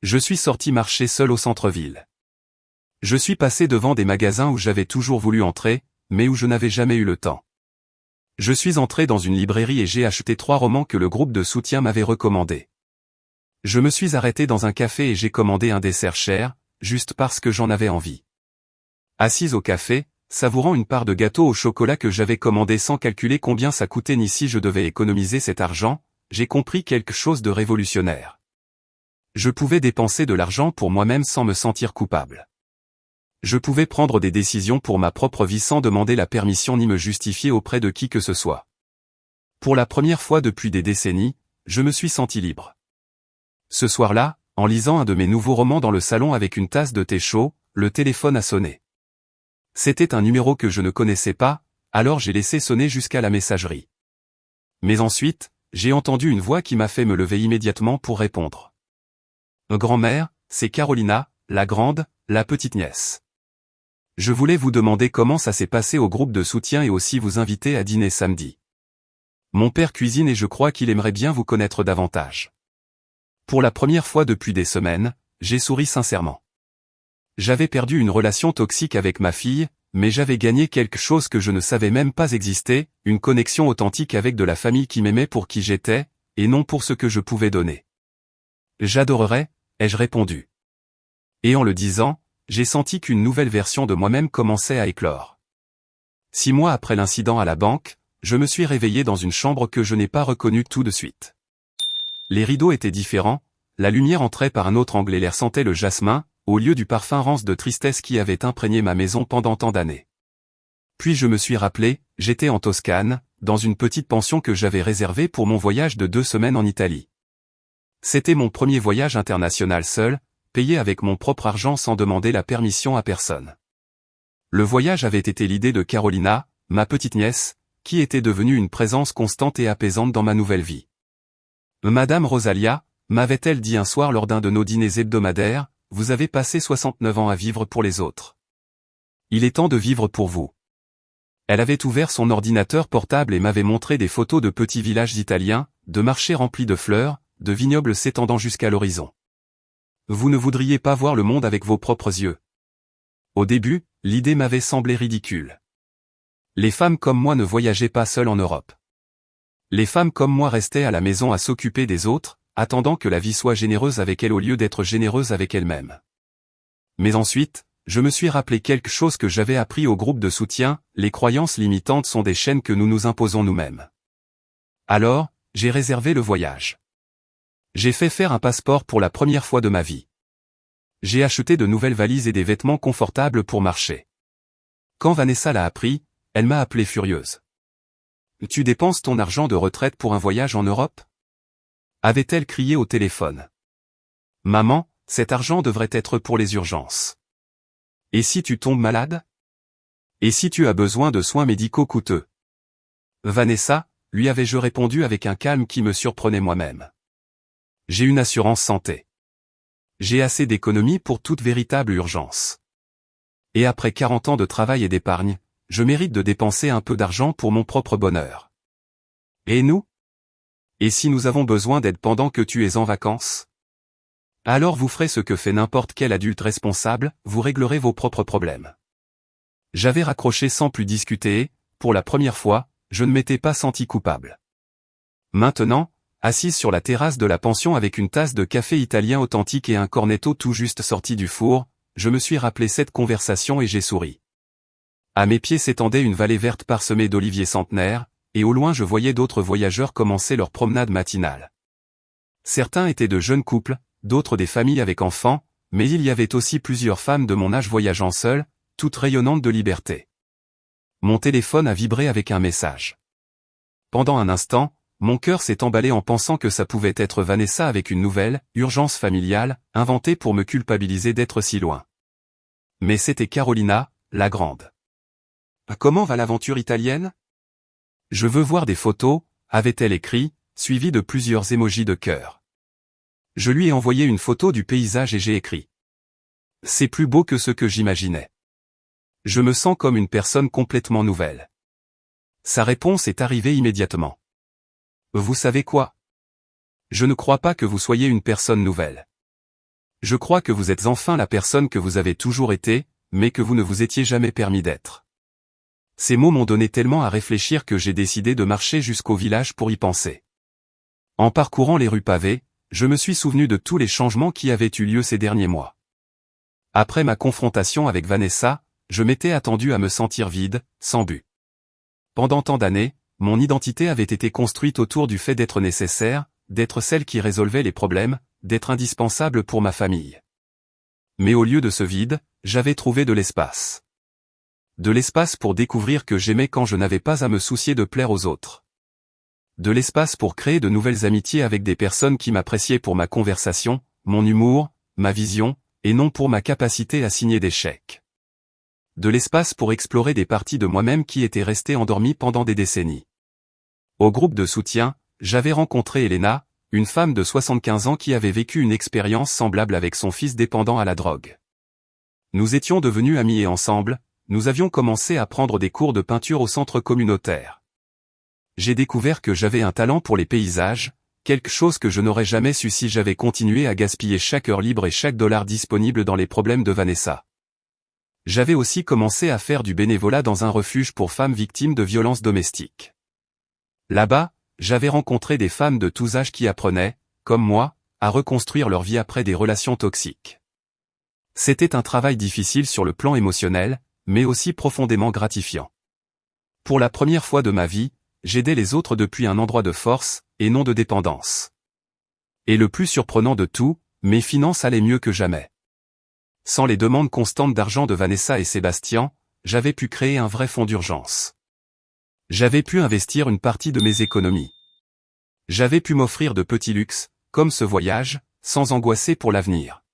Je suis sorti marcher seul au centre-ville. Je suis passé devant des magasins où j'avais toujours voulu entrer, mais où je n'avais jamais eu le temps. Je suis entré dans une librairie et j'ai acheté 3 romans que le groupe de soutien m'avait recommandés. Je me suis arrêté dans un café et j'ai commandé un dessert cher, juste parce que j'en avais envie. Assise au café, savourant une part de gâteau au chocolat que j'avais commandé sans calculer combien ça coûtait ni si je devais économiser cet argent, j'ai compris quelque chose de révolutionnaire. Je pouvais dépenser de l'argent pour moi-même sans me sentir coupable. Je pouvais prendre des décisions pour ma propre vie sans demander la permission ni me justifier auprès de qui que ce soit. Pour la première fois depuis des décennies, je me suis senti libre. Ce soir-là, en lisant un de mes nouveaux romans dans le salon avec une tasse de thé chaud, le téléphone a sonné. C'était un numéro que je ne connaissais pas, alors j'ai laissé sonner jusqu'à la messagerie. Mais ensuite, j'ai entendu une voix qui m'a fait me lever immédiatement pour répondre. Grand-mère, c'est Carolina, la grande, la petite nièce. Je voulais vous demander comment ça s'est passé au groupe de soutien et aussi vous inviter à dîner samedi. Mon père cuisine et je crois qu'il aimerait bien vous connaître davantage. Pour la première fois depuis des semaines, j'ai souri sincèrement. J'avais perdu une relation toxique avec ma fille, mais j'avais gagné quelque chose que je ne savais même pas exister, une connexion authentique avec de la famille qui m'aimait pour qui j'étais, et non pour ce que je pouvais donner. J'adorerais, ai-je répondu. Et en le disant, j'ai senti qu'une nouvelle version de moi-même commençait à éclore. 6 mois après l'incident à la banque, je me suis réveillé dans une chambre que je n'ai pas reconnue tout de suite. Les rideaux étaient différents, la lumière entrait par un autre angle et l'air sentait le jasmin, au lieu du parfum rance de tristesse qui avait imprégné ma maison pendant tant d'années. Puis je me suis rappelé, j'étais en Toscane, dans une petite pension que j'avais réservée pour mon voyage de 2 semaines en Italie. C'était mon premier voyage international seul, payé avec mon propre argent sans demander la permission à personne. Le voyage avait été l'idée de Carolina, ma petite nièce, qui était devenue une présence constante et apaisante dans ma nouvelle vie. Madame Rosalia, m'avait-elle dit un soir lors d'un de nos dîners hebdomadaires, vous avez passé 69 ans à vivre pour les autres. Il est temps de vivre pour vous. Elle avait ouvert son ordinateur portable et m'avait montré des photos de petits villages italiens, de marchés remplis de fleurs, de vignobles s'étendant jusqu'à l'horizon. Vous ne voudriez pas voir le monde avec vos propres yeux. Au début, l'idée m'avait semblé ridicule. Les femmes comme moi ne voyageaient pas seules en Europe. Les femmes comme moi restaient à la maison à s'occuper des autres, attendant que la vie soit généreuse avec elles au lieu d'être généreuse avec elles-mêmes. Mais ensuite, je me suis rappelé quelque chose que j'avais appris au groupe de soutien, les croyances limitantes sont des chaînes que nous nous imposons nous-mêmes. Alors, j'ai réservé le voyage. J'ai fait faire un passeport pour la première fois de ma vie. J'ai acheté de nouvelles valises et des vêtements confortables pour marcher. Quand Vanessa l'a appris, elle m'a appelé furieuse. Tu dépenses ton argent de retraite pour un voyage en Europe ? Avait-elle crié au téléphone. Maman, cet argent devrait être pour les urgences. Et si tu tombes malade ? Et si tu as besoin de soins médicaux coûteux ? Vanessa, lui avais-je répondu avec un calme qui me surprenait moi-même. J'ai une assurance santé. J'ai assez d'économies pour toute véritable urgence. Et après 40 ans de travail et d'épargne, je mérite de dépenser un peu d'argent pour mon propre bonheur. Et nous ? Et si nous avons besoin d'aide pendant que tu es en vacances ? Alors vous ferez ce que fait n'importe quel adulte responsable, vous réglerez vos propres problèmes. J'avais raccroché sans plus discuter et, pour la première fois, je ne m'étais pas senti coupable. Maintenant, assise sur la terrasse de la pension avec une tasse de café italien authentique et un cornetto tout juste sorti du four, je me suis rappelé cette conversation et j'ai souri. À mes pieds s'étendait une vallée verte parsemée d'oliviers centenaires, et au loin je voyais d'autres voyageurs commencer leur promenade matinale. Certains étaient de jeunes couples, d'autres des familles avec enfants, mais il y avait aussi plusieurs femmes de mon âge voyageant seules, toutes rayonnantes de liberté. Mon téléphone a vibré avec un message. Pendant un instant, mon cœur s'est emballé en pensant que ça pouvait être Vanessa avec une nouvelle, urgence familiale, inventée pour me culpabiliser d'être si loin. Mais c'était Carolina, la grande. Comment va l'aventure italienne ? Je veux voir des photos, avait-elle écrit, suivie de plusieurs émojis de cœur. Je lui ai envoyé une photo du paysage et j'ai écrit. C'est plus beau que ce que j'imaginais. Je me sens comme une personne complètement nouvelle. Sa réponse est arrivée immédiatement. Vous savez quoi ? Je ne crois pas que vous soyez une personne nouvelle. Je crois que vous êtes enfin la personne que vous avez toujours été, mais que vous ne vous étiez jamais permis d'être. Ces mots m'ont donné tellement à réfléchir que j'ai décidé de marcher jusqu'au village pour y penser. En parcourant les rues pavées, je me suis souvenu de tous les changements qui avaient eu lieu ces derniers mois. Après ma confrontation avec Vanessa, je m'étais attendu à me sentir vide, sans but. Pendant tant d'années, mon identité avait été construite autour du fait d'être nécessaire, d'être celle qui résolvait les problèmes, d'être indispensable pour ma famille. Mais au lieu de ce vide, j'avais trouvé de l'espace. De l'espace pour découvrir que j'aimais quand je n'avais pas à me soucier de plaire aux autres. De l'espace pour créer de nouvelles amitiés avec des personnes qui m'appréciaient pour ma conversation, mon humour, ma vision, et non pour ma capacité à signer des chèques. De l'espace pour explorer des parties de moi-même qui étaient restées endormies pendant des décennies. Au groupe de soutien, j'avais rencontré Elena, une femme de 75 ans qui avait vécu une expérience semblable avec son fils dépendant à la drogue. Nous étions devenus amis et ensemble, nous avions commencé à prendre des cours de peinture au centre communautaire. J'ai découvert que j'avais un talent pour les paysages, quelque chose que je n'aurais jamais su si j'avais continué à gaspiller chaque heure libre et chaque dollar disponible dans les problèmes de Vanessa. J'avais aussi commencé à faire du bénévolat dans un refuge pour femmes victimes de violences domestiques. Là-bas, j'avais rencontré des femmes de tous âges qui apprenaient, comme moi, à reconstruire leur vie après des relations toxiques. C'était un travail difficile sur le plan émotionnel, mais aussi profondément gratifiant. Pour la première fois de ma vie, j'aidais les autres depuis un endroit de force, et non de dépendance. Et le plus surprenant de tout, mes finances allaient mieux que jamais. Sans les demandes constantes d'argent de Vanessa et Sébastien, j'avais pu créer un vrai fonds d'urgence. J'avais pu investir une partie de mes économies. J'avais pu m'offrir de petits luxes, comme ce voyage, sans angoisser pour l'avenir.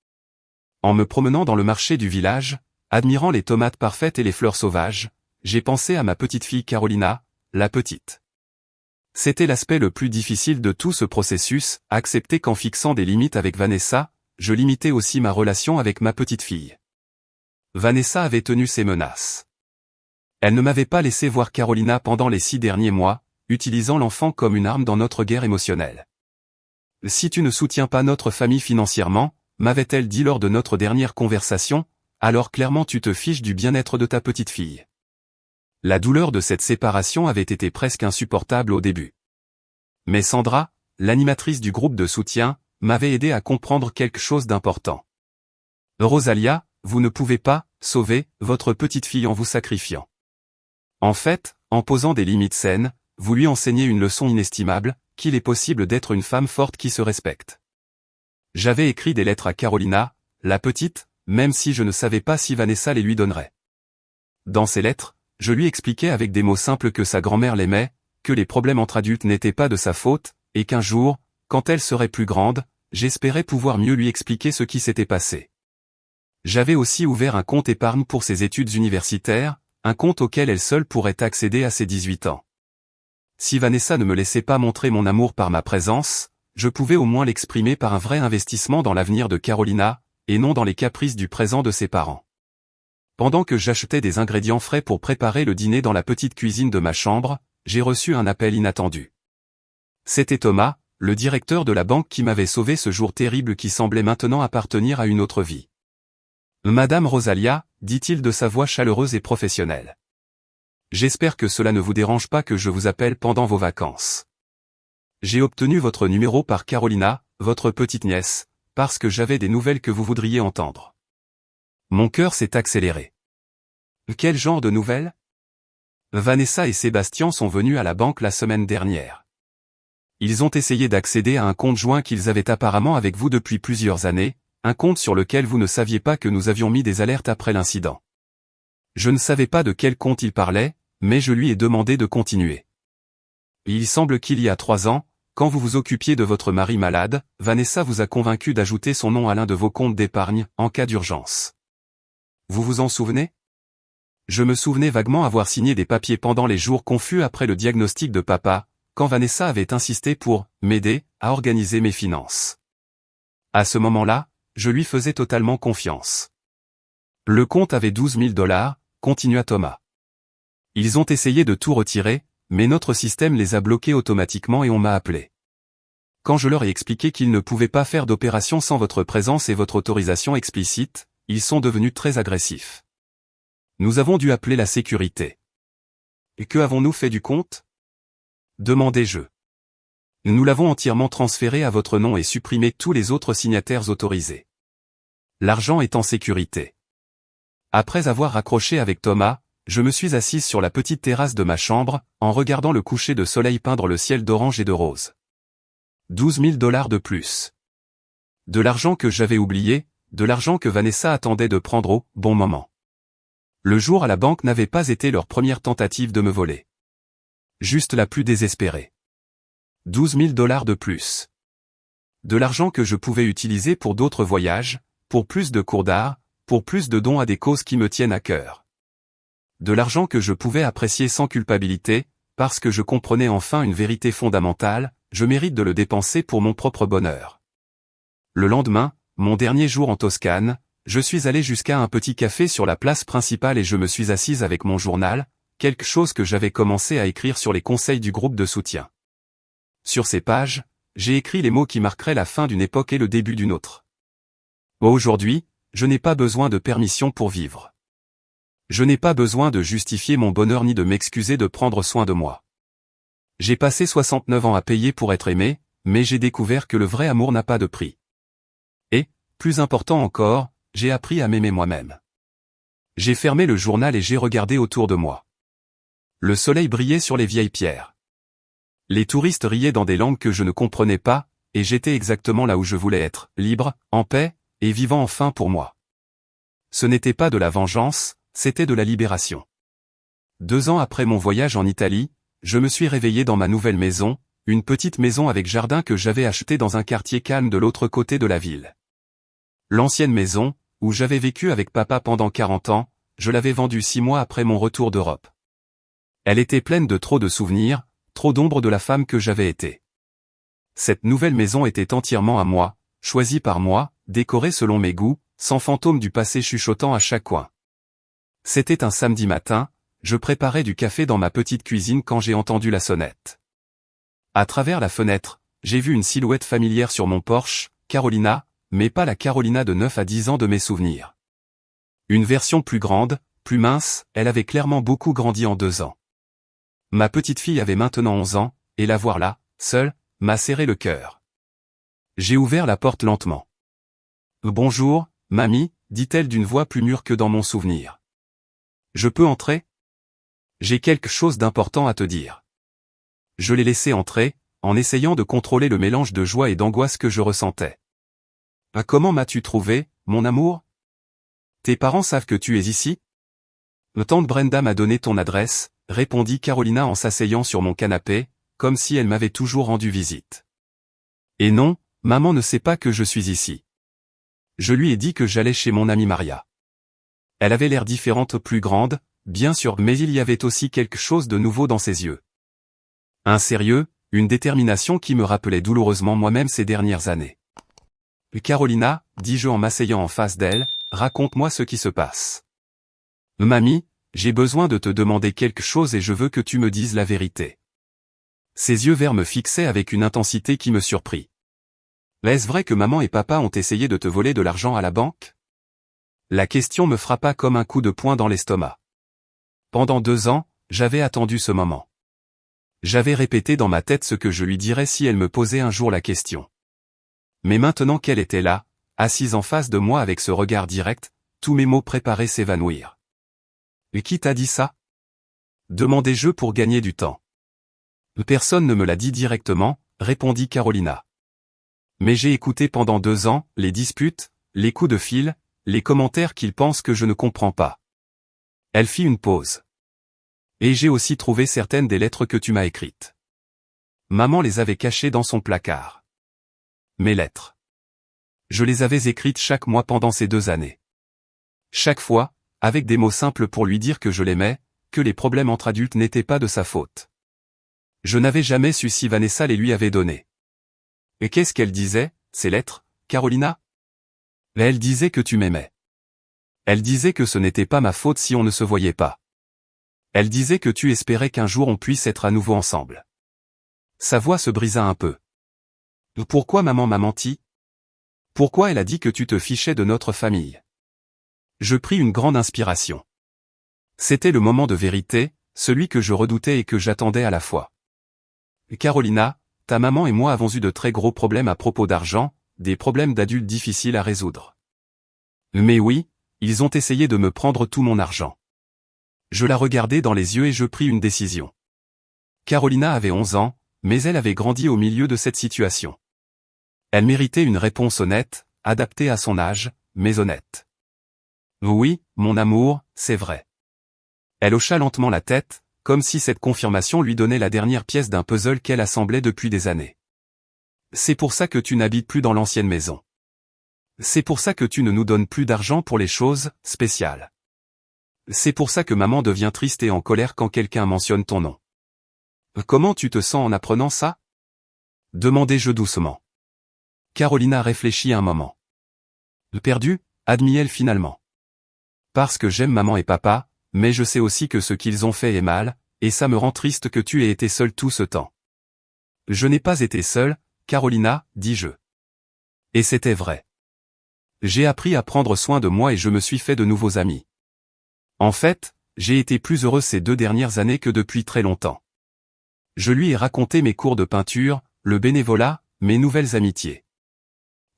En me promenant dans le marché du village, admirant les tomates parfaites et les fleurs sauvages, j'ai pensé à ma petite fille Carolina, la petite. C'était l'aspect le plus difficile de tout ce processus, accepter qu'en fixant des limites avec Vanessa, je limitais aussi ma relation avec ma petite fille. Vanessa avait tenu ses menaces. Elle ne m'avait pas laissé voir Carolina pendant les 6 derniers mois, utilisant l'enfant comme une arme dans notre guerre émotionnelle. Si tu ne soutiens pas notre famille financièrement, m'avait-elle dit lors de notre dernière conversation, alors clairement tu te fiches du bien-être de ta petite fille. La douleur de cette séparation avait été presque insupportable au début. Mais Sandra, l'animatrice du groupe de soutien, m'avait aidé à comprendre quelque chose d'important. Rosalia, vous ne pouvez pas sauver votre petite fille en vous sacrifiant. En fait, en posant des limites saines, vous lui enseignez une leçon inestimable, qu'il est possible d'être une femme forte qui se respecte. J'avais écrit des lettres à Carolina, la petite, même si je ne savais pas si Vanessa les lui donnerait. Dans ces lettres, je lui expliquais avec des mots simples que sa grand-mère l'aimait, que les problèmes entre adultes n'étaient pas de sa faute, et qu'un jour, quand elle serait plus grande, j'espérais pouvoir mieux lui expliquer ce qui s'était passé. J'avais aussi ouvert un compte épargne pour ses études universitaires, un compte auquel elle seule pourrait accéder à ses 18 ans. Si Vanessa ne me laissait pas montrer mon amour par ma présence, je pouvais au moins l'exprimer par un vrai investissement dans l'avenir de Carolina, et non dans les caprices du présent de ses parents. Pendant que j'achetais des ingrédients frais pour préparer le dîner dans la petite cuisine de ma chambre, j'ai reçu un appel inattendu. C'était Thomas, le directeur de la banque qui m'avait sauvé ce jour terrible qui semblait maintenant appartenir à une autre vie. « Madame Rosalia », dit-il de sa voix chaleureuse et professionnelle. « J'espère que cela ne vous dérange pas que je vous appelle pendant vos vacances. J'ai obtenu votre numéro par Carolina, votre petite nièce, parce que j'avais des nouvelles que vous voudriez entendre. » Mon cœur s'est accéléré. Quel genre de nouvelles? Vanessa et Sébastien sont venus à la banque la semaine dernière. Ils ont essayé d'accéder à un compte joint qu'ils avaient apparemment avec vous depuis plusieurs années, un compte sur lequel vous ne saviez pas que nous avions mis des alertes après l'incident. Je ne savais pas de quel compte il parlait, mais je lui ai demandé de continuer. Il semble qu'il y a 3 ans, quand vous vous occupiez de votre mari malade, Vanessa vous a convaincu d'ajouter son nom à l'un de vos comptes d'épargne, en cas d'urgence. Vous vous en souvenez? Je me souvenais vaguement avoir signé des papiers pendant les jours confus après le diagnostic de papa, quand Vanessa avait insisté pour m'aider à organiser mes finances. À ce moment-là, je lui faisais totalement confiance. Le compte avait 12 000 $, continua Thomas. Ils ont essayé de tout retirer, mais notre système les a bloqués automatiquement et on m'a appelé. Quand je leur ai expliqué qu'ils ne pouvaient pas faire d'opération sans votre présence et votre autorisation explicite, ils sont devenus très agressifs. Nous avons dû appeler la sécurité. Et que avons-nous fait du compte? Demandai-je. Nous l'avons entièrement transféré à votre nom et supprimé tous les autres signataires autorisés. L'argent est en sécurité. Après avoir raccroché avec Thomas, je me suis assise sur la petite terrasse de ma chambre, en regardant le coucher de soleil peindre le ciel d'orange et de rose. 12 000 $ de plus. De l'argent que j'avais oublié, de l'argent que Vanessa attendait de prendre au bon moment. Le jour à la banque n'avait pas été leur première tentative de me voler. Juste la plus désespérée. 12 000 $ de plus. De l'argent que je pouvais utiliser pour d'autres voyages, pour plus de cours d'art, pour plus de dons à des causes qui me tiennent à cœur. De l'argent que je pouvais apprécier sans culpabilité, parce que je comprenais enfin une vérité fondamentale, je mérite de le dépenser pour mon propre bonheur. Le lendemain, mon dernier jour en Toscane, je suis allé jusqu'à un petit café sur la place principale et je me suis assise avec mon journal, quelque chose que j'avais commencé à écrire sur les conseils du groupe de soutien. Sur ces pages, j'ai écrit les mots qui marqueraient la fin d'une époque et le début d'une autre. Aujourd'hui, je n'ai pas besoin de permission pour vivre. Je n'ai pas besoin de justifier mon bonheur ni de m'excuser de prendre soin de moi. J'ai passé 69 ans à payer pour être aimé, mais j'ai découvert que le vrai amour n'a pas de prix. Et, plus important encore, j'ai appris à m'aimer moi-même. J'ai fermé le journal et j'ai regardé autour de moi. Le soleil brillait sur les vieilles pierres. Les touristes riaient dans des langues que je ne comprenais pas, et j'étais exactement là où je voulais être, libre, en paix, et vivant enfin pour moi. Ce n'était pas de la vengeance, c'était de la libération. 2 ans après mon voyage en Italie, je me suis réveillé dans ma nouvelle maison, une petite maison avec jardin que j'avais achetée dans un quartier calme de l'autre côté de la ville. L'ancienne maison, où j'avais vécu avec papa pendant 40 ans, je l'avais vendue 6 mois après mon retour d'Europe. Elle était pleine de trop de souvenirs, trop d'ombres de la femme que j'avais été. Cette nouvelle maison était entièrement à moi, choisie par moi, décorée selon mes goûts, sans fantôme du passé chuchotant à chaque coin. C'était un samedi matin, je préparais du café dans ma petite cuisine quand j'ai entendu la sonnette. À travers la fenêtre, j'ai vu une silhouette familière sur mon porche, Carolina, mais pas la Carolina de 9 à 10 ans de mes souvenirs. Une version plus grande, plus mince, elle avait clairement beaucoup grandi en 2 ans. Ma petite fille avait maintenant 11 ans, et la voir là, seule, m'a serré le cœur. J'ai ouvert la porte lentement. « Bonjour, mamie », dit-elle d'une voix plus mûre que dans mon souvenir. « Je peux entrer ? J'ai quelque chose d'important à te dire. » Je l'ai laissé entrer, en essayant de contrôler le mélange de joie et d'angoisse que je ressentais. « Comment m'as-tu trouvé, mon amour ? Tes parents savent que tu es ici ? Tante Brenda m'a donné ton adresse, répondit Carolina en s'asseyant sur mon canapé, comme si elle m'avait toujours rendu visite. Et non, maman ne sait pas que je suis ici. Je lui ai dit que j'allais chez mon amie Maria. Elle avait l'air différente, plus grande, bien sûr, mais il y avait aussi quelque chose de nouveau dans ses yeux. Un sérieux, une détermination qui me rappelait douloureusement moi-même ces dernières années. Carolina, dis-je en m'asseyant en face d'elle, raconte-moi ce qui se passe. Mamie, j'ai besoin de te demander quelque chose et je veux que tu me dises la vérité. Ses yeux verts me fixaient avec une intensité qui me surprit. Est-ce vrai que maman et papa ont essayé de te voler de l'argent à la banque ? La question me frappa comme un coup de poing dans l'estomac. Pendant 2 ans, j'avais attendu ce moment. J'avais répété dans ma tête ce que je lui dirais si elle me posait un jour la question. Mais maintenant qu'elle était là, assise en face de moi avec ce regard direct, tous mes mots préparaient s'évanouir. « Et qui t'a dit ça ? » demandai-je pour gagner du temps. « Personne ne me l'a dit directement, » répondit Carolina. « Mais j'ai écouté pendant 2 ans, les disputes, les coups de fil, les commentaires qu'ils pensent que je ne comprends pas. » Elle fit une pause. « Et j'ai aussi trouvé certaines des lettres que tu m'as écrites. » Maman les avait cachées dans son placard. Mes lettres. Je les avais écrites chaque mois pendant ces 2 années. Chaque fois, avec des mots simples pour lui dire que je l'aimais, que les problèmes entre adultes n'étaient pas de sa faute. Je n'avais jamais su si Vanessa les lui avait donnés. Et qu'est-ce qu'elle disait, ces lettres, Carolina ? Elle disait que tu m'aimais. Elle disait que ce n'était pas ma faute si on ne se voyait pas. Elle disait que tu espérais qu'un jour on puisse être à nouveau ensemble. Sa voix se brisa un peu. Pourquoi maman m'a menti ? Pourquoi elle a dit que tu te fichais de notre famille ? Je pris une grande inspiration. C'était le moment de vérité, celui que je redoutais et que j'attendais à la fois. Carolina, ta maman et moi avons eu de très gros problèmes à propos d'argent, des problèmes d'adultes difficiles à résoudre. Mais oui, ils ont essayé de me prendre tout mon argent. Je la regardai dans les yeux et je pris une décision. Carolina avait 11 ans, mais elle avait grandi au milieu de cette situation. Elle méritait une réponse honnête, adaptée à son âge, mais honnête. Oui, mon amour, c'est vrai. Elle hocha lentement la tête, comme si cette confirmation lui donnait la dernière pièce d'un puzzle qu'elle assemblait depuis des années. C'est pour ça que tu n'habites plus dans l'ancienne maison. C'est pour ça que tu ne nous donnes plus d'argent pour les choses spéciales. C'est pour ça que maman devient triste et en colère quand quelqu'un mentionne ton nom. Comment tu te sens en apprenant ça ? demandai-je doucement. Carolina réfléchit un moment. Perdu, admit-elle finalement. Parce que j'aime maman et papa, mais je sais aussi que ce qu'ils ont fait est mal, et ça me rend triste que tu aies été seule tout ce temps. Je n'ai pas été seule, Carolina, dis-je. Et c'était vrai. J'ai appris à prendre soin de moi et je me suis fait de nouveaux amis. En fait, j'ai été plus heureux ces 2 dernières années que depuis très longtemps. Je lui ai raconté mes cours de peinture, le bénévolat, mes nouvelles amitiés.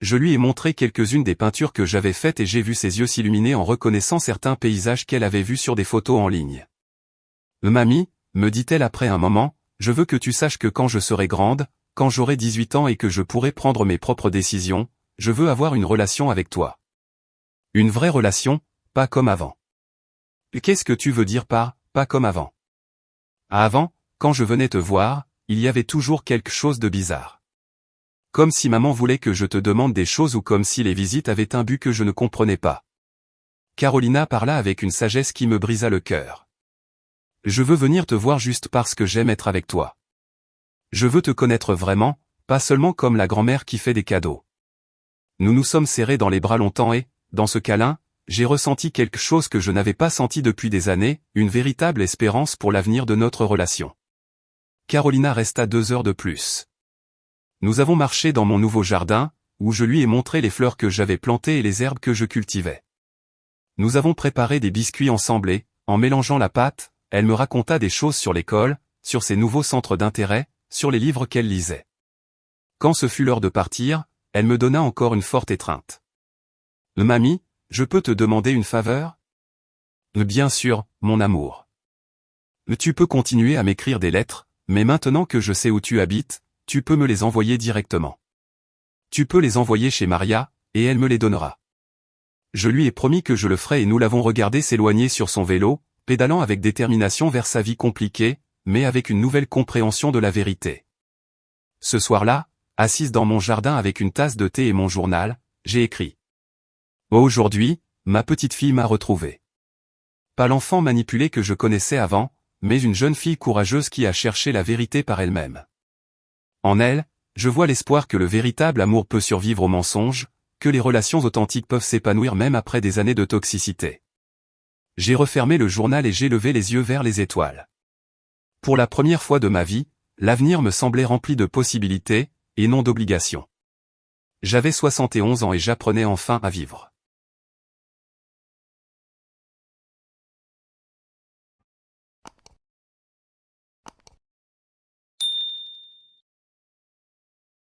Je lui ai montré quelques-unes des peintures que j'avais faites et j'ai vu ses yeux s'illuminer en reconnaissant certains paysages qu'elle avait vus sur des photos en ligne. « Mamie, » me dit-elle après un moment, « je veux que tu saches que quand je serai grande, quand j'aurai 18 ans et que je pourrai prendre mes propres décisions, je veux avoir une relation avec toi. Une vraie relation, pas comme avant. » Qu'est-ce que tu veux dire par « pas comme avant » ? Avant, quand je venais te voir, il y avait toujours quelque chose de bizarre. Comme si maman voulait que je te demande des choses ou comme si les visites avaient un but que je ne comprenais pas. Carolina parla avec une sagesse qui me brisa le cœur. Je veux venir te voir juste parce que j'aime être avec toi. Je veux te connaître vraiment, pas seulement comme la grand-mère qui fait des cadeaux. Nous nous sommes serrés dans les bras longtemps et, dans ce câlin, j'ai ressenti quelque chose que je n'avais pas senti depuis des années, une véritable espérance pour l'avenir de notre relation. Carolina resta 2 heures de plus. Nous avons marché dans mon nouveau jardin, où je lui ai montré les fleurs que j'avais plantées et les herbes que je cultivais. Nous avons préparé des biscuits ensemble et, en mélangeant la pâte, elle me raconta des choses sur l'école, sur ses nouveaux centres d'intérêt, sur les livres qu'elle lisait. Quand ce fut l'heure de partir, elle me donna encore une forte étreinte. « Mamie, je peux te demander une faveur ?»« Bien sûr, mon amour. Tu peux continuer à m'écrire des lettres, mais maintenant que je sais où tu habites, tu peux me les envoyer directement. Tu peux les envoyer chez Maria, et elle me les donnera. » Je lui ai promis que je le ferais et nous l'avons regardé s'éloigner sur son vélo, pédalant avec détermination vers sa vie compliquée, mais avec une nouvelle compréhension de la vérité. Ce soir-là, assise dans mon jardin avec une tasse de thé et mon journal, j'ai écrit. Aujourd'hui, ma petite fille m'a retrouvé. Pas l'enfant manipulé que je connaissais avant, mais une jeune fille courageuse qui a cherché la vérité par elle-même. En elle, je vois l'espoir que le véritable amour peut survivre au mensonge, que les relations authentiques peuvent s'épanouir même après des années de toxicité. J'ai refermé le journal et j'ai levé les yeux vers les étoiles. Pour la première fois de ma vie, l'avenir me semblait rempli de possibilités, et non d'obligations. J'avais 71 ans et j'apprenais enfin à vivre.